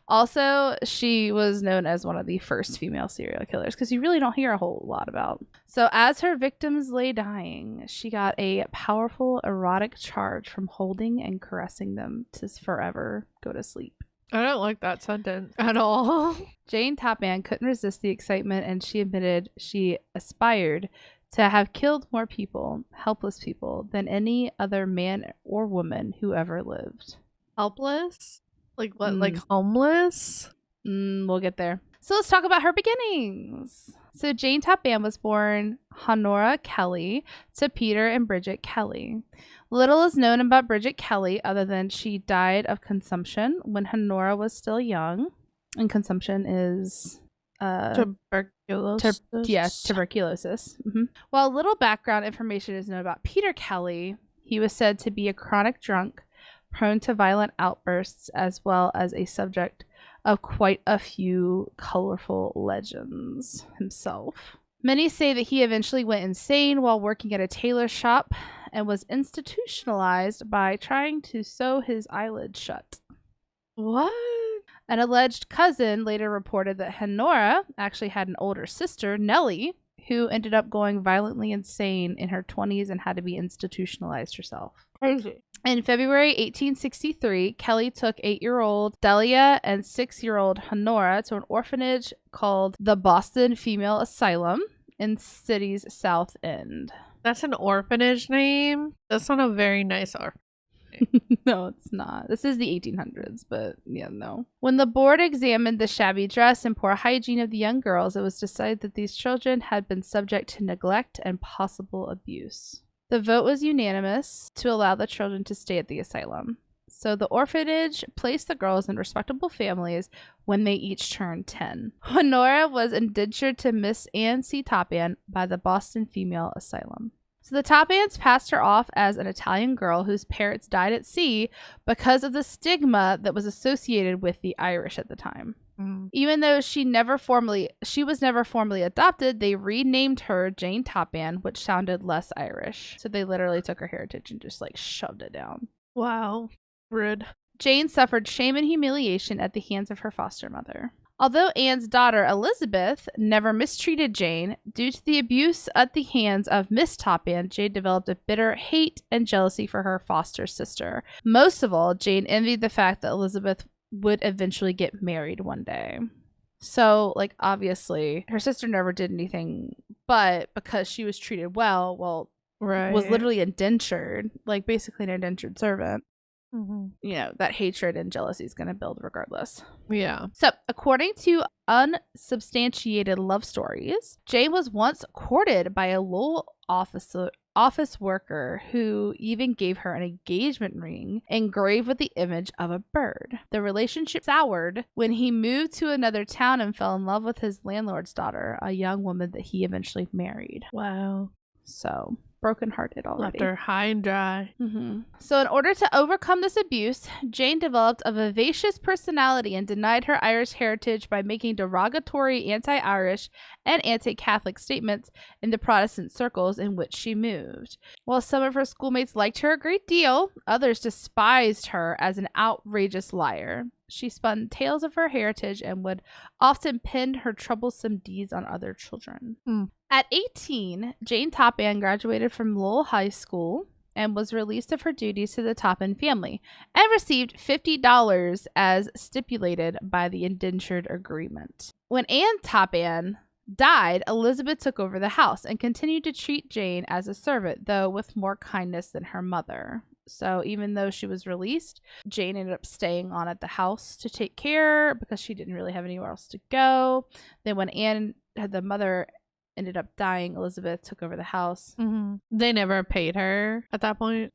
Also, she was known as one of the first female serial killers, because you really don't hear a whole lot about. So as her victims lay dying, she got a powerful erotic charge from holding and caressing them to forever go to sleep. I don't like that sentence at all. Jane Toppan couldn't resist the excitement, and she admitted she aspired to have killed more people, helpless people, than any other man or woman who ever lived. Helpless? Like what? Like homeless? We'll get there. So let's talk about her beginnings. So Jane Toppan was born Honora Kelly to Peter and Bridget Kelly. Little is known about Bridget Kelly other than she died of consumption when Honora was still young. And consumption is tuberculosis. Tuberculosis. While little background information is known about Peter Kelly, he was said to be a chronic drunk, prone to violent outbursts, as well as a subject of quite a few colorful legends himself. Many say that he eventually went insane while working at a tailor shop and was institutionalized by trying to sew his eyelids shut. What? An alleged cousin later reported that Honora actually had an older sister, Nellie, who ended up going violently insane in her 20s and had to be institutionalized herself. Crazy. In February 1863, Kelly took 8-year-old Delia and 6-year-old Honora to an orphanage called the Boston Female Asylum in city's South End. That's an orphanage name? That's not a very nice orphanage. No, it's not. This is the 1800s, but yeah, no. When the board examined the shabby dress and poor hygiene of the young girls, it was decided that these children had been subject to neglect and possible abuse. The vote was unanimous to allow the children to stay at the asylum. So the orphanage placed the girls in respectable families when they each turned 10. Honora was indentured to Miss Anne C. Toppan by the Boston Female Asylum. So the Toppans passed her off as an Italian girl whose parents died at sea because of the stigma that was associated with the Irish at the time. Even though she was never formally adopted, they renamed her Jane Toppan, which sounded less Irish. So they literally took her heritage and just like shoved it down. Wow. Rude. Jane suffered shame and humiliation at the hands of her foster mother. Although Anne's daughter Elizabeth never mistreated Jane, due to the abuse at the hands of Miss Toppan, Jane developed a bitter hate and jealousy for her foster sister. Most of all, Jane envied the fact that Elizabeth would eventually get married one day. So, like, obviously, her sister never did anything, but because she was treated well, was literally indentured, like basically an indentured servant. You know, that hatred and jealousy is going to build regardless. Yeah. So, according to unsubstantiated love stories, Jane was once courted by a Lowell office worker who even gave her an engagement ring engraved with the image of a bird. The relationship soured when he moved to another town and fell in love with his landlord's daughter, a young woman that he eventually married. Wow. So, brokenhearted already. Left her high and dry. So in order to overcome this abuse, Jane developed a vivacious personality and denied her Irish heritage by making derogatory anti-Irish and anti-Catholic statements in the Protestant circles in which she moved. While some of her schoolmates liked her a great deal, others despised her as an outrageous liar. She spun tales of her heritage and would often pin her troublesome deeds on other children. At 18, Jane Toppan graduated from Lowell High School and was released of her duties to the Toppan family and received $50 as stipulated by the indentured agreement. When Anne Toppan died, Elizabeth took over the house and continued to treat Jane as a servant, though with more kindness than her mother. So even though she was released, Jane ended up staying on at the house to take care because she didn't really have anywhere else to go. Then when the mother ended up dying, Elizabeth took over the house. They never paid her at that point?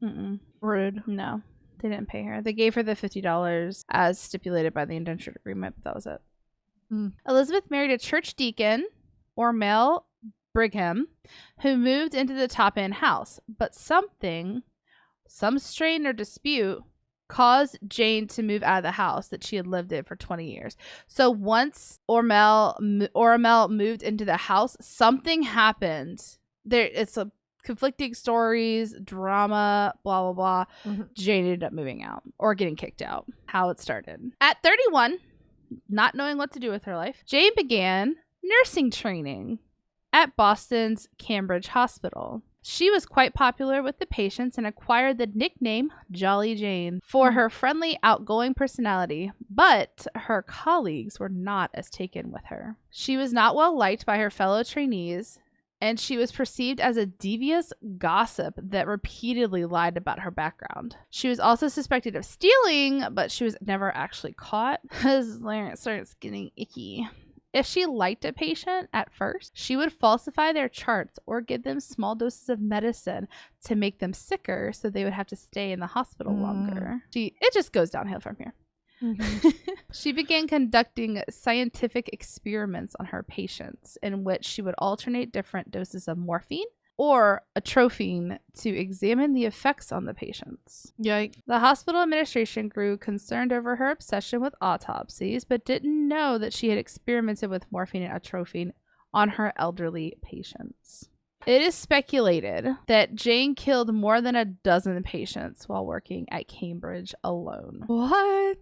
Rude. No, they didn't pay her. They gave her the $50 as stipulated by the indentured agreement, but that was it. Elizabeth married a church deacon, Ormel Brigham, who moved into the Toppan house, but some strain or dispute caused Jane to move out of the house that she had lived in for 20 years. So once Ormel moved into the house, something happened. It's a conflicting stories, drama, blah, blah, blah. Jane ended up moving out or getting kicked out. How it started. At 31, not knowing what to do with her life, Jane began nursing training at Boston's Cambridge Hospital. She was quite popular with the patients and acquired the nickname Jolly Jane for her friendly, outgoing personality, but her colleagues were not as taken with her. She was not well liked by her fellow trainees, and she was perceived as a devious gossip that repeatedly lied about her background. She was also suspected of stealing, but she was never actually caught because Larry starts getting icky. If she liked a patient at first, she would falsify their charts or give them small doses of medicine to make them sicker so they would have to stay in the hospital longer. It just goes downhill from here. Mm-hmm. She began conducting scientific experiments on her patients in which she would alternate different doses of morphine or atropine to examine the effects on the patients. Yikes. The hospital administration grew concerned over her obsession with autopsies, but didn't know that she had experimented with morphine and atropine on her elderly patients. It is speculated that Jane killed more than a dozen patients while working at Cambridge alone. What?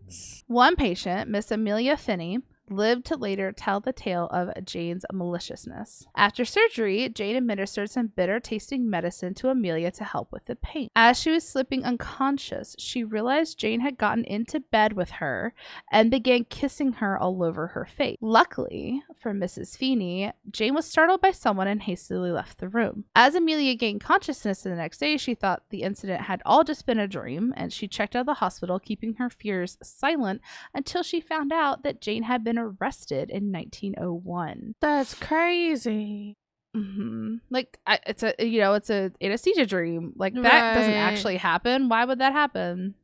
One patient, Miss Amelia Finney, lived to later tell the tale of Jane's maliciousness. After surgery, Jane administered some bitter-tasting medicine to Amelia to help with the pain. As she was slipping unconscious, she realized Jane had gotten into bed with her and began kissing her all over her face. Luckily for Mrs. Feeney, Jane was startled by someone and hastily left the room. As Amelia gained consciousness the next day, she thought the incident had all just been a dream, and she checked out of the hospital, keeping her fears silent until she found out that Jane had been arrested in 1901. That's crazy. Mm-hmm. Like it's a anesthesia dream. Like that doesn't actually happen. Why would that happen?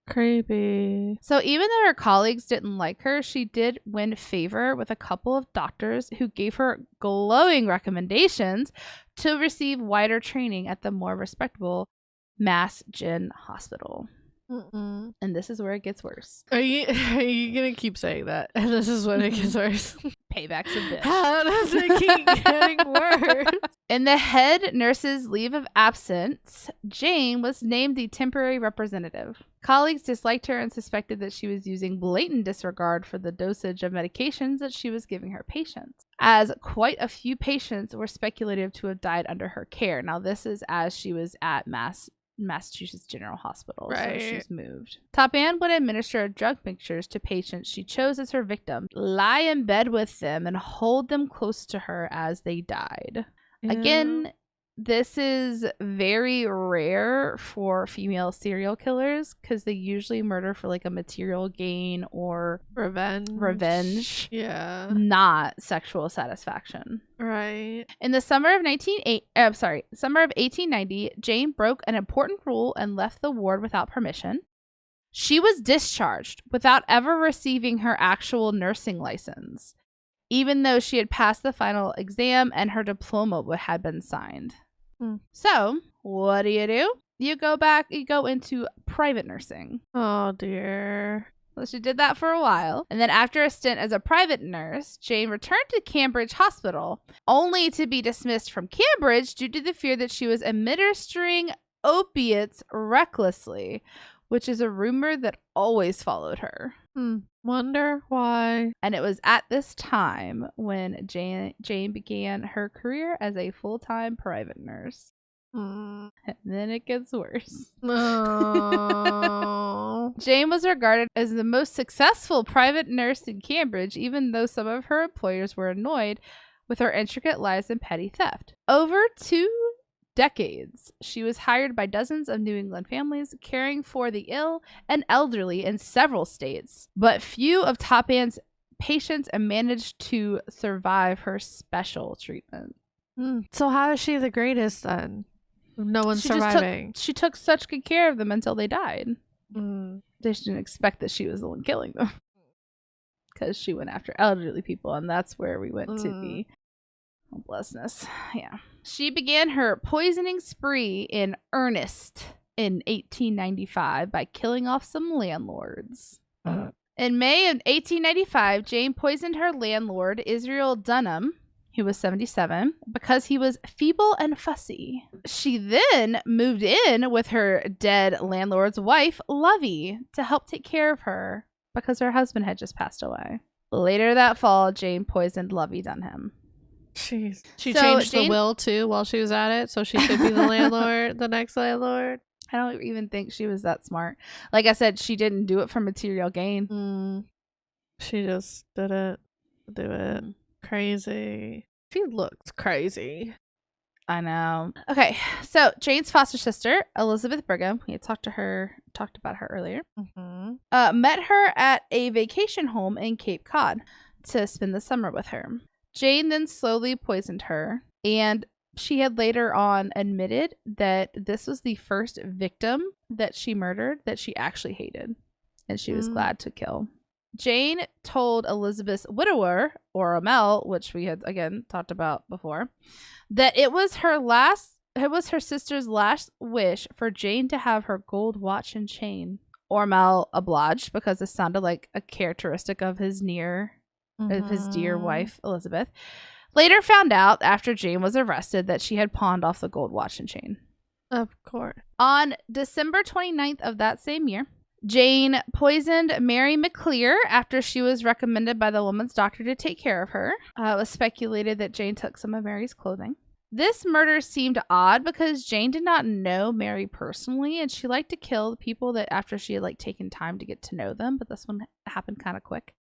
Creepy. So even though her colleagues didn't like her, she did win favor with a couple of doctors who gave her glowing recommendations to receive wider training at the more respectable Mass Gen Hospital. Mm-mm. And this is where it gets worse. Are you gonna keep saying that? And this is when it gets worse. Payback's a bitch. How does it keep getting worse? In the head nurse's leave of absence, Jane was named the temporary representative. Colleagues disliked her and suspected that she was using blatant disregard for the dosage of medications that she was giving her patients, as quite a few patients were speculated to have died under her care. Now, this is as she was at Massachusetts General Hospital, right. So she's moved. Toppan would administer drug mixtures to patients she chose as her victim, lie in bed with them, and hold them close to her as they died. Yeah. Again, this is very rare for female serial killers because they usually murder for like a material gain or revenge. Yeah. Not sexual satisfaction. Right. In the summer of 1890, Jane broke an important rule and left the ward without permission. She was discharged without ever receiving her actual nursing license, even though she had passed the final exam and her diploma had been signed. So, what do? You go into private nursing. Oh, dear. Well, she did that for a while. And then after a stint as a private nurse, Jane returned to Cambridge Hospital, only to be dismissed from Cambridge due to the fear that she was administering opiates recklessly, which is a rumor that always followed her. Wonder why. And it was at this time when Jane began her career as a full-time private nurse. And then it gets worse. No. Jane was regarded as the most successful private nurse in Cambridge, even though some of her employers were annoyed with her intricate lies and petty theft. Over 2 decades, she was hired by dozens of New England families, caring for the ill and elderly in several states, but few of Toppan's patients managed to survive her special treatment. So how is she the greatest then? No one's surviving. She took such good care of them until they died. They didn't expect that she was the one killing them because she went after elderly people, and that's where we went to the hopelessness. Yeah. She began her poisoning spree in earnest in 1895 by killing off some landlords. In May of 1895, Jane poisoned her landlord, Israel Dunham, who was 77, because he was feeble and fussy. She then moved in with her dead landlord's wife, Lovey, to help take care of her because her husband had just passed away. Later that fall, Jane poisoned Lovey Dunham. Jeez. She changed the will too while she was at it, so she could be the landlord, the next landlord. I don't even think she was that smart. Like I said, she didn't do it for material gain. She just didn't do it. Crazy. She looked crazy. I know. Okay, so Jane's foster sister, Elizabeth Brigham, we had talked about her earlier, met her at a vacation home in Cape Cod to spend the summer with her. Jane then slowly poisoned her, and she had later on admitted that this was the first victim that she murdered that she actually hated, and she was glad to kill. Jane told Elizabeth's widower, or Amel, which we had again talked about before, that it was her sister's last wish for Jane to have her gold watch and chain. Ormel obliged because this sounded like a characteristic of his dear wife, Elizabeth. Later found out after Jane was arrested that she had pawned off the gold watch and chain. Of course. On December 29th of that same year, Jane poisoned Mary McClear after she was recommended by the woman's doctor to take care of her. It was speculated that Jane took some of Mary's clothing. This murder seemed odd because Jane did not know Mary personally, and she liked to kill the people that after she had taken time to get to know them, but this one happened kind of quick.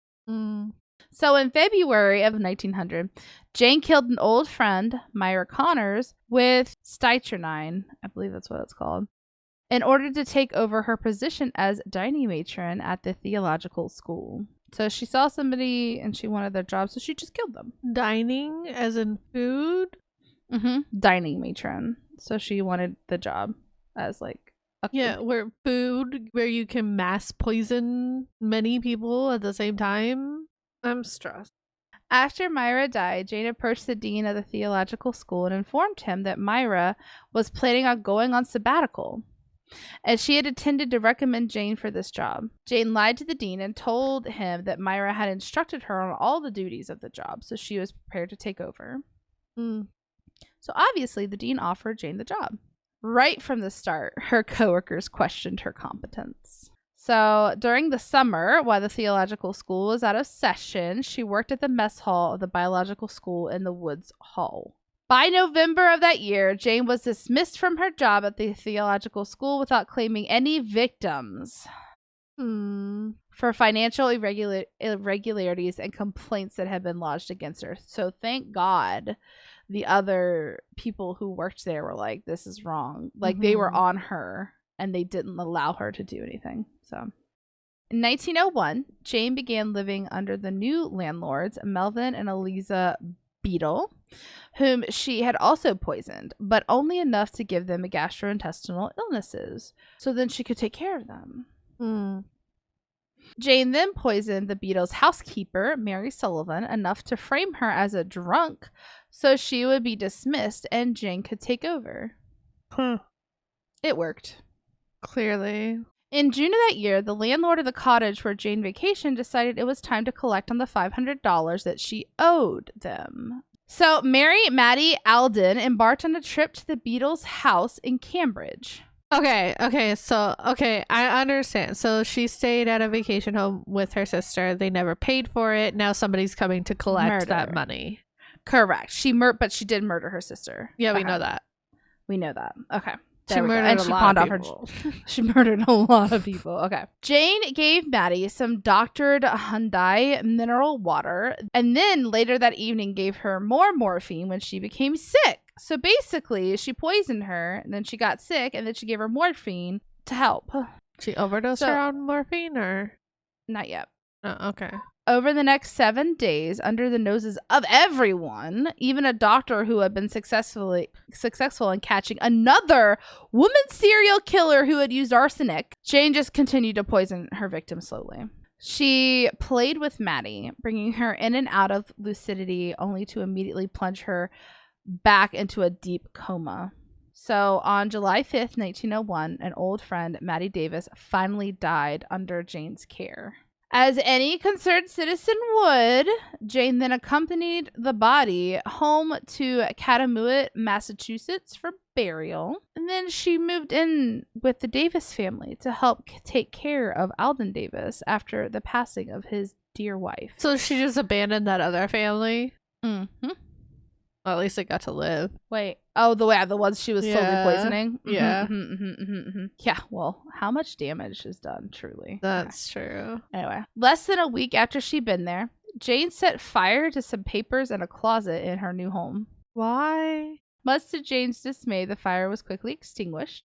So in February of 1900, Jane killed an old friend, Myra Connors, with strychnine, I believe that's what it's called, in order to take over her position as dining matron at the theological school. So she saw somebody and she wanted their job, so she just killed them. Dining as in food? Dining matron. So she wanted the job as where you can mass poison many people at the same time. I'm stressed. After Myra died, Jane approached the dean of the theological school and informed him that Myra was planning on going on sabbatical, and she had intended to recommend Jane for this job. Jane lied to the dean and told him that Myra had instructed her on all the duties of the job, so she was prepared to take over. So obviously, the dean offered Jane the job. Right from the start, her coworkers questioned her competence. So during the summer, while the theological school was out of session, she worked at the mess hall of the biological school in the Woods Hall. By November of that year, Jane was dismissed from her job at the theological school without claiming any victims for financial irregularities and complaints that had been lodged against her. So thank God the other people who worked there were like, this is wrong. They were on her and they didn't allow her to do anything. So in 1901, Jane began living under the new landlords, Melvin and Eliza Beadle, whom she had also poisoned, but only enough to give them gastrointestinal illnesses, so then she could take care of them. Jane then poisoned the Beadles' housekeeper, Mary Sullivan, enough to frame her as a drunk, so she would be dismissed and Jane could take over. It worked. Clearly. In June of that year, the landlord of the cottage where Jane vacationed decided it was time to collect on the $500 that she owed them. So Mary Maddie Alden embarked on a trip to the Beadles' house in Cambridge. Okay, I understand. So she stayed at a vacation home with her sister. They never paid for it. Now somebody's coming to collect that money. Correct. But she did murder her sister. Yeah, we know that. We know that. Okay. She murdered a lot of people. She murdered a lot of people. Okay. Jane gave Maddie some doctored Hyundai mineral water, and then later that evening gave her more morphine when she became sick. So basically, she poisoned her, and then she got sick, and then she gave her morphine to help. She overdosed her on morphine, or? Not yet. Oh, okay. Over the next 7 days, under the noses of everyone, even a doctor who had been successful in catching another woman serial killer who had used arsenic, Jane just continued to poison her victim slowly. She played with Maddie, bringing her in and out of lucidity, only to immediately plunge her back into a deep coma. So on July 5th, 1901, an old friend, Maddie Davis, finally died under Jane's care. As any concerned citizen would, Jane then accompanied the body home to Catamuit, Massachusetts for burial. And then she moved in with the Davis family to help take care of Alden Davis after the passing of his dear wife. So she just abandoned that other family? Well, at least it got to live. Wait. Oh, the ones she was slowly poisoning? Yeah. Yeah, well, how much damage is done, truly? That's true. Anyway, less than a week after she'd been there, Jane set fire to some papers in a closet in her new home. Why? Much to Jane's dismay, the fire was quickly extinguished.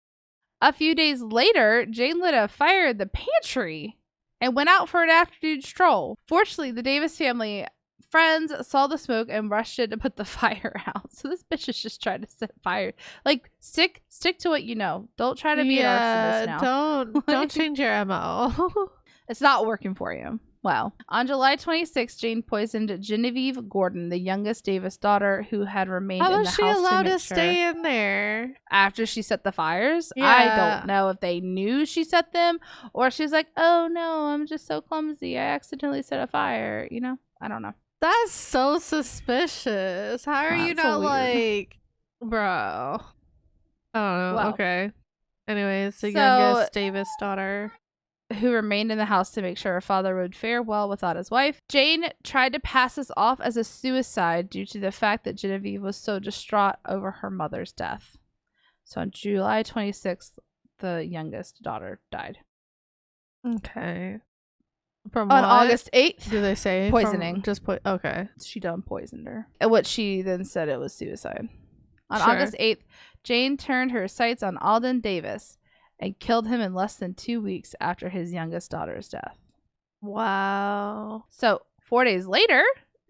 A few days later, Jane lit a fire in the pantry and went out for an afternoon stroll. Fortunately, the Davis family friends saw the smoke and rushed in to put the fire out. So this bitch is just trying to set fire. Like, stick to what you know. Don't try to be an arsonist now. Don't change your MO. It's not working for you. Wow. On July 26th, Jane poisoned Genevieve Gordon, the youngest Davis daughter, who had remained in the house. How was she allowed to stay in there after she set the fires? Yeah. I don't know if they knew she set them, or she was like, "Oh no, I'm just so clumsy. I accidentally set a fire." You know, I don't know. That's so suspicious. How are you not like, bro? I don't know. Well, okay. Anyways, the youngest Davis daughter, who remained in the house to make sure her father would fare well without his wife. Jane tried to pass this off as a suicide due to the fact that Genevieve was so distraught over her mother's death. So on July 26th, the youngest daughter died. Okay. From on what? August 8th, Do they say poisoning. Just okay. She done poisoned her. And what she then said it was suicide. On Sure. August 8th, Jane turned her sights on Alden Davis and killed him in less than 2 weeks after his youngest daughter's death. Wow. So 4 days later,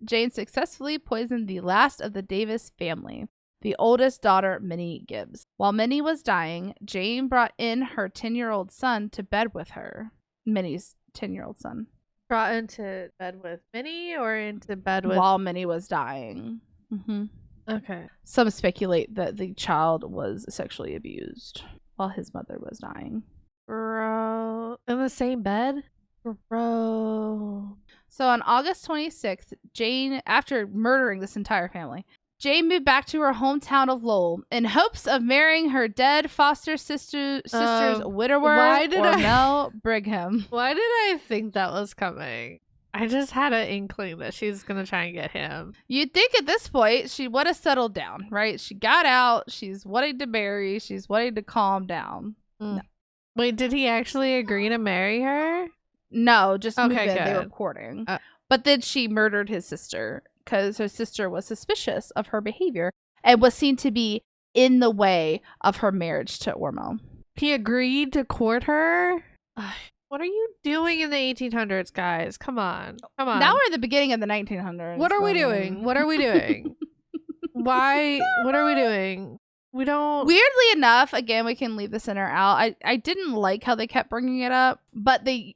Jane successfully poisoned the last of the Davis family, the oldest daughter, Minnie Gibbs. While Minnie was dying, Jane brought in her 10-year-old son to bed with her. Minnie's 10-year-old son. Brought into bed with Minnie or into bed with... While Minnie was dying. Mm-hmm. Okay. Some speculate that the child was sexually abused while his mother was dying. Bro. In the same bed? Bro. So on August 26th, Jane, after murdering this entire family, Jane moved back to her hometown of Lowell in hopes of marrying her dead foster sister's widower, Mel Brigham. Why did I think that was coming? I just had an inkling that she's going to try and get him. You'd think at this point she would have settled down, right? She got out. She's wanting to marry. She's wanting to calm down. No. Wait, did he actually agree to marry her? No, just move in. Good. They were courting. But then she murdered his sister because her sister was suspicious of her behavior and was seen to be in the way of her marriage to Ormo. He agreed to court her? What are you doing in the 1800s, guys? Come on. Now we're at the beginning of the 1900s. What are we doing? What are we doing? Why? What are we doing? We don't... Weirdly enough, again, we can leave the center out. I didn't like how they kept bringing it up, but they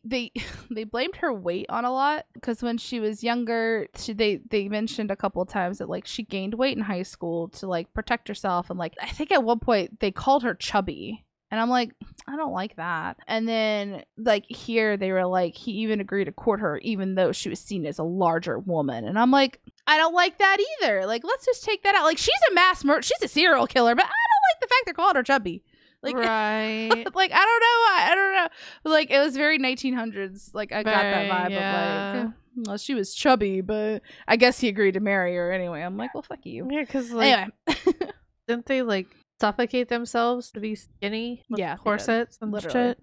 blamed her weight on a lot because when she was younger, they mentioned a couple of times that like she gained weight in high school to like protect herself, and like I think at one point they called her chubby. And I'm like, I don't like that. And then, like, here they were like, he even agreed to court her, even though she was seen as a larger woman. And I'm like, I don't like that either. Like, let's just take that out. Like, she's a mass murderer. She's a serial killer, but I don't like the fact they're calling her chubby. Like, right. Like, I don't know. Like, it was very 1900s. Like, I got that vibe of like, well, she was chubby, but I guess he agreed to marry her anyway. I'm like, well, fuck you. Yeah, because, like, anyway. didn't they, like, suffocate themselves to be skinny with corsets and shit?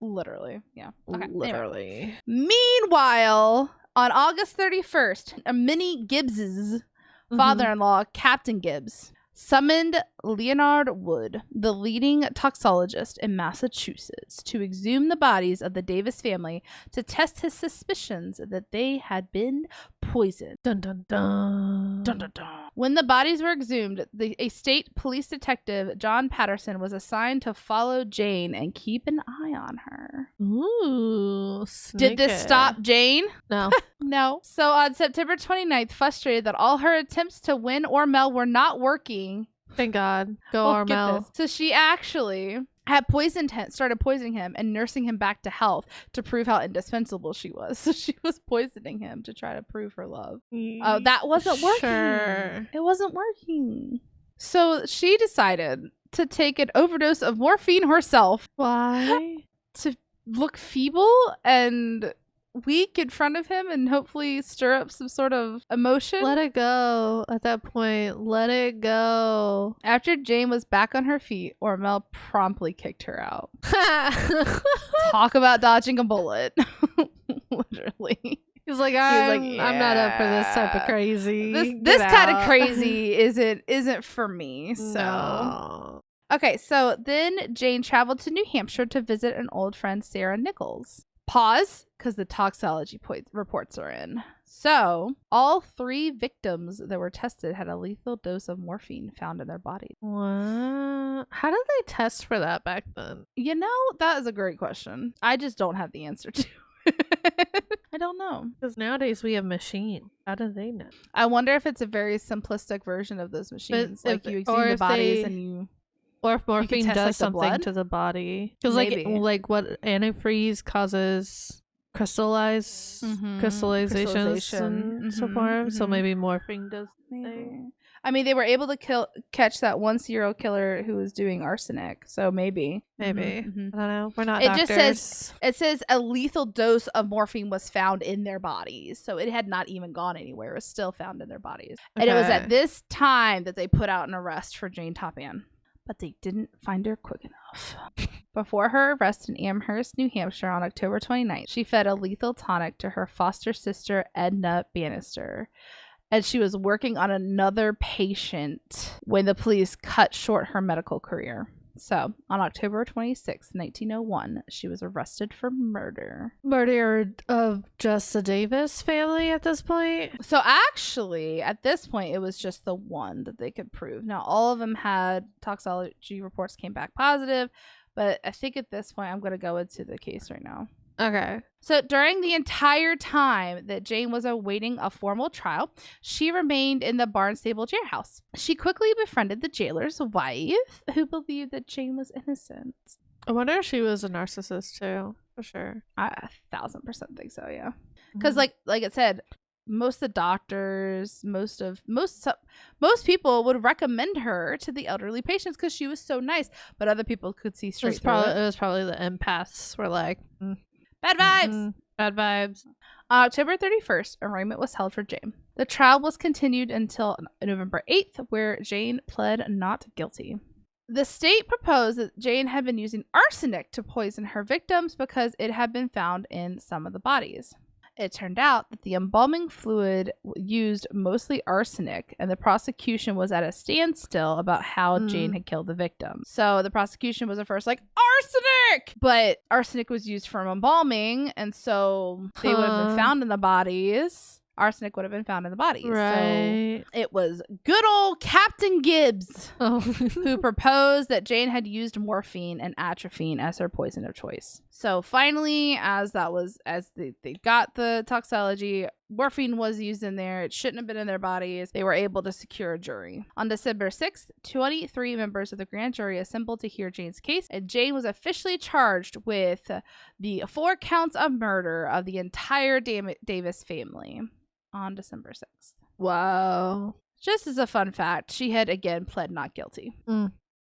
Literally. Yeah. Okay. Literally. Anyway. Meanwhile, on August 31st, Minnie Gibbs's father-in-law, Captain Gibbs, summoned Leonard Wood, the leading toxologist in Massachusetts, to exhume the bodies of the Davis family to test his suspicions that they had been poisoned. Dun dun dun. Dun dun dun. When the bodies were exhumed, a state police detective, John Patterson, was assigned to follow Jane and keep an eye on her. Ooh, Did this stop Jane? No. No. So on September 29th, frustrated that all her attempts to win Ormel were not working. Thank God. Go Ormel. So she actually had started poisoning him and nursing him back to health to prove how indispensable she was. So she was poisoning him to try to prove her love. Oh, that wasn't working. Sure. It wasn't working. So she decided to take an overdose of morphine herself. Why? To look feeble and weak in front of him and hopefully stir up some sort of emotion. Let it go at that point. Let it go. After Jane was back on her feet, Ormel promptly kicked her out. Talk about dodging a bullet. Literally. He's like, I'm not up for this type of crazy. This kind of crazy isn't for me. So No. okay, so then Jane traveled to New Hampshire to visit an old friend, Sarah Nichols. Pause, because the toxicology reports are in. So, all 3 victims that were tested had a lethal dose of morphine found in their bodies. What? How did they test for that back then? You know, that is a great question. I just don't have the answer to. I don't know. Because nowadays we have machines. How do they know? I wonder if it's a very simplistic version of those machines. But like you examine the bodies and you... Or if morphine test, does like, the something blood? to the body. Because Maybe. like what antifreeze causes crystallizations Crystallization. in some form. So maybe morphine does the same. I mean, they were able to catch that one serial killer who was doing arsenic. So maybe. Maybe. I don't know. We're not It doctors. just says a lethal dose of morphine was found in their bodies. So it had not even gone anywhere. It was still found in their bodies. And it was at this time that they put out an arrest for Jane Toppan. But they didn't find her quick enough. Before her arrest in Amherst, New Hampshire on October 29th, she fed a lethal tonic to her foster sister, Edna Bannister. And she was working on another patient when the police cut short her medical career. So, on October 26, 1901, she was arrested for murder. Murder of just the Davis family at this point? So, actually, at this point, it was just the one that they could prove. Now, all of them had toxicology reports came back positive, but I think at this point, I'm going to go into the case right now. Okay. So during the entire time that Jane was awaiting a formal trial, she remained in the Barnstable jailhouse. She quickly befriended the jailer's wife, who believed that Jane was innocent. I wonder if she was a narcissist too, for sure. I 1000% think so, yeah. Because like it said, most of the doctors, most people would recommend her to the elderly patients because she was so nice, but other people could see straight through it. It was probably the empaths were like, bad vibes. Bad vibes. October 31st, arraignment was held for Jane. The trial was continued until November 8th, where Jane pled not guilty. The state proposed that Jane had been using arsenic to poison her victims because it had been found in some of the bodies. It turned out that the embalming fluid used mostly arsenic, and the prosecution was at a standstill about how Jane had killed the victim. So the prosecution was at first like, arsenic! But arsenic was used for embalming, and so they would have been found in the bodies. Arsenic would have been found in the bodies. Right. So it was good old Captain Gibbs who proposed that Jane had used morphine and atropine as her poison of choice. So finally, as they got the toxicology, morphine was used in there. It shouldn't have been in their bodies. They were able to secure a jury. On December 6th, 23 members of the grand jury assembled to hear Jane's case, and Jane was officially charged with the 4 counts of murder of the entire Davis family on December 6th. Wow. Just as a fun fact, she had again pled not guilty.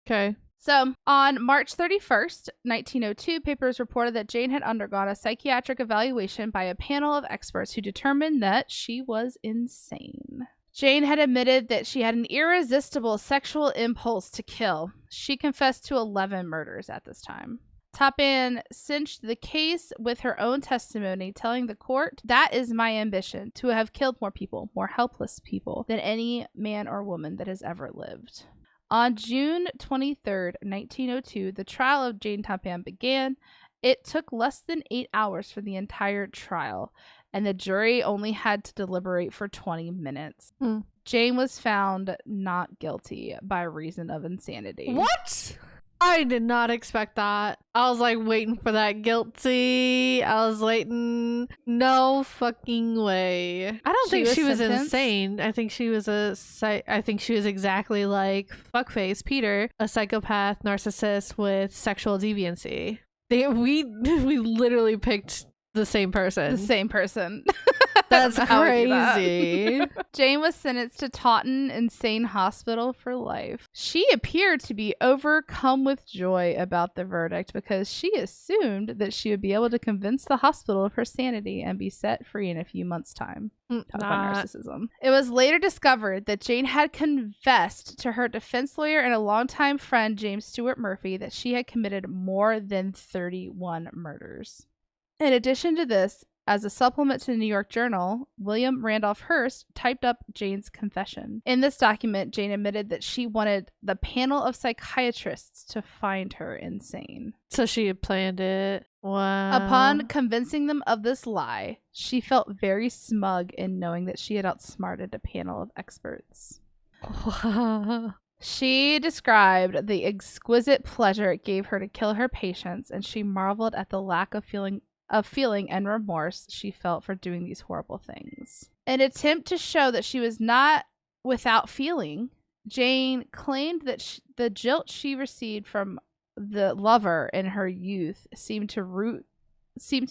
Okay. So, on March 31st, 1902, papers reported that Jane had undergone a psychiatric evaluation by a panel of experts who determined that she was insane. Jane had admitted that she had an irresistible sexual impulse to kill. She confessed to 11 murders at this time. Toppan cinched the case with her own testimony, telling the court, "That is my ambition, to have killed more people, more helpless people, than any man or woman that has ever lived." On June 23rd, 1902, the trial of Jane Toppan began. It took less than 8 hours for the entire trial, and the jury only had to deliberate for 20 minutes. Jane was found not guilty by reason of insanity. What? I did not expect that. I was like waiting for that guilty. I was waiting. No fucking way. I don't think she was insane. I think she was exactly like fuckface Peter, a psychopath narcissist with sexual deviancy. We literally picked the same person. The same person. That's crazy. Jane was sentenced to Toppan Insane Hospital for life. She appeared to be overcome with joy about the verdict because she assumed that she would be able to convince the hospital of her sanity and be set free in a few months' time. Talk about narcissism. It was later discovered that Jane had confessed to her defense lawyer and a longtime friend, James Stewart Murphy, that she had committed more than 31 murders. In addition to this, As a supplement to the New York Journal, William Randolph Hearst typed up Jane's confession. In this document, Jane admitted that she wanted the panel of psychiatrists to find her insane. So she had planned it. Wow. Upon convincing them of this lie, she felt very smug in knowing that she had outsmarted a panel of experts. Wow. She described the exquisite pleasure it gave her to kill her patients, and she marveled at the lack of feeling and remorse she felt for doing these horrible things. In an attempt to show that she was not without feeling, Jane claimed that the guilt she received from the lover in her youth seemed to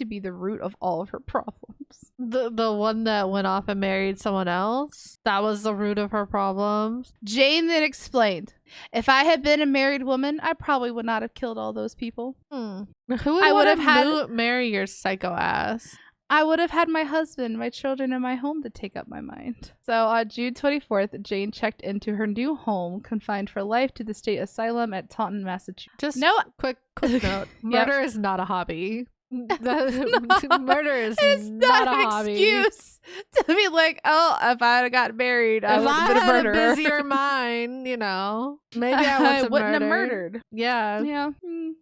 be the root of all of her problems. The one that went off and married someone else? That was the root of her problems? Jane then explained, if I had been a married woman, I probably would not have killed all those people. Who would have marry your psycho ass? I would have had my husband, my children, and my home to take up my mind. So on June 24th, Jane checked into her new home, confined for life to the state asylum at Taunton, Massachusetts. Just quick note. Murder is not a hobby. Murder is not a hobby. Excuse to be like, oh, if I had got married, I would have been a murderer. If I had a busier mind, maybe I wouldn't have murdered. Yeah. Yeah.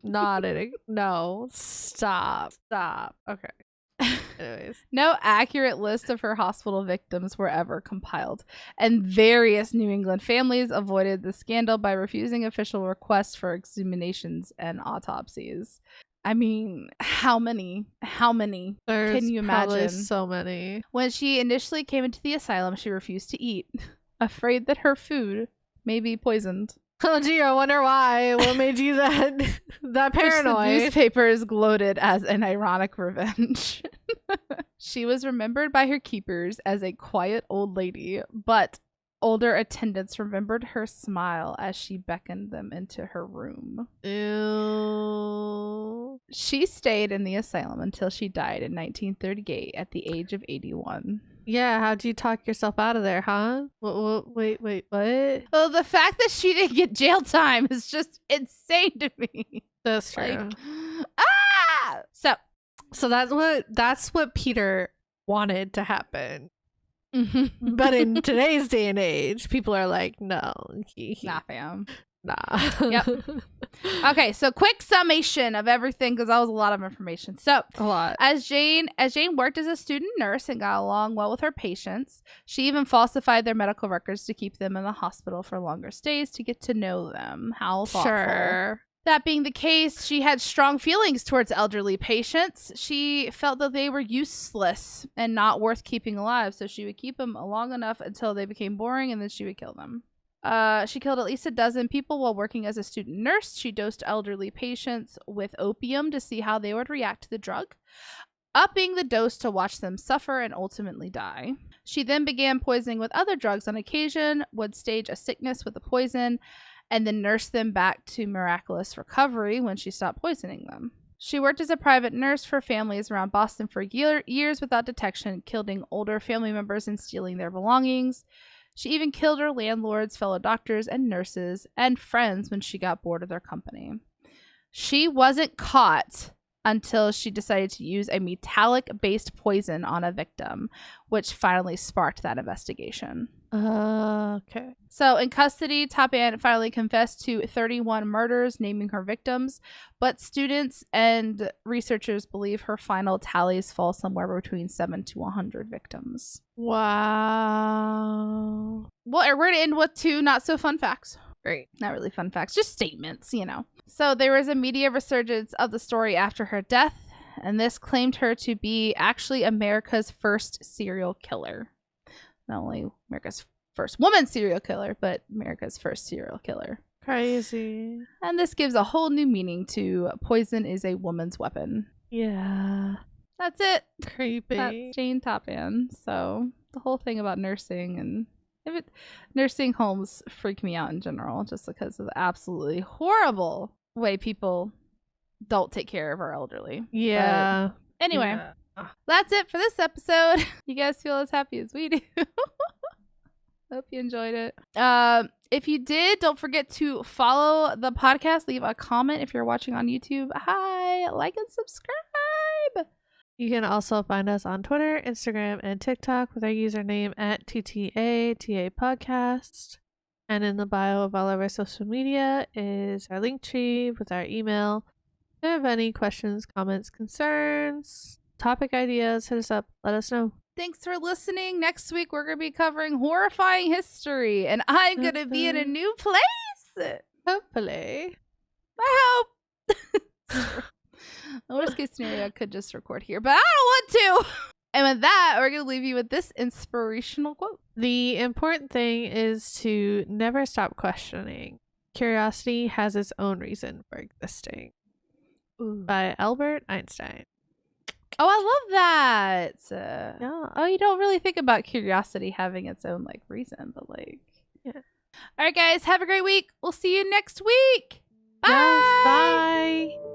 Not it. No. Stop. Okay. Anyways. No accurate list of her hospital victims were ever compiled, and various New England families avoided the scandal by refusing official requests for examinations and autopsies. I mean, how many? There's can you imagine? So many. When she initially came into the asylum, she refused to eat, afraid that her food may be poisoned. Oh gee, I wonder why. What made you that paranoid? The newspapers gloated as an ironic revenge. She was remembered by her keepers as a quiet old lady, but older attendants remembered her smile as she beckoned them into her room. Ew. She stayed in the asylum until she died in 1938 at the age of 81. Yeah, how'd you talk yourself out of there, huh? Wait, what? Well, the fact that she didn't get jail time is just insane to me. That's true. Like, So that's what Peter wanted to happen. But in today's day and age, people are like, no. Nah, fam. Nah. Yep. Okay, so quick summation of everything, because that was a lot of information. So a lot. As Jane worked as a student nurse and got along well with her patients, she even falsified their medical records to keep them in the hospital for longer stays to get to know them. How thoughtful. Sure. That being the case, she had strong feelings towards elderly patients. She felt that they were useless and not worth keeping alive, so she would keep them long enough until they became boring, and then she would kill them. She killed at least a dozen people while working as a student nurse. She dosed elderly patients with opium to see how they would react to the drug, upping the dose to watch them suffer and ultimately die. She then began poisoning with other drugs on occasion, would stage a sickness with the poison, and then nurse them back to miraculous recovery when she stopped poisoning them. She worked as a private nurse for families around Boston for years without detection, killing older family members and stealing their belongings. She even killed her landlords, fellow doctors, and nurses, and friends when she got bored of their company. She wasn't caught until she decided to use a metallic-based poison on a victim, which finally sparked that investigation. Okay. So in custody, Toppan finally confessed to 31 murders, naming her victims, but students and researchers believe her final tallies fall somewhere between 7 to 100 victims. Wow. Well, we're going to end with 2 not so fun facts. Great. Not really fun facts, just statements, So there was a media resurgence of the story after her death, and this claimed her to be actually America's first serial killer. Not only America's first woman serial killer, but America's first serial killer. Crazy. And this gives a whole new meaning to poison is a woman's weapon. Yeah. That's it. Creepy. That's Jane Toppan. So the whole thing about nursing and nursing homes freak me out in general, just because of the absolutely horrible way people don't take care of our elderly. Yeah. But anyway, That's it for this episode. You guys feel as happy as we do. Hope you enjoyed it. If you did, don't forget to follow the podcast. Leave a comment if you're watching on YouTube. Hi, like and subscribe. You can also find us on Twitter, Instagram, and TikTok with our username at TTATA Podcast. And in the bio of all of our social media is our link tree with our email. If you have any questions, comments, concerns, topic ideas, hit us up. Let us know. Thanks for listening. Next week, we're going to be covering horrifying history, and I'm going to be in a new place. Hopefully. I hope. The worst case scenario, I could just record here, but I don't want to. And with that, we're going to leave you with this inspirational quote. The important thing is to never stop questioning. Curiosity has its own reason for existing. Ooh. By Albert Einstein. Oh, I love that. Yeah. Oh, you don't really think about curiosity having its own like reason, but like, yeah. All right, guys, have a great week. We'll see you next week. Bye. Yes, bye.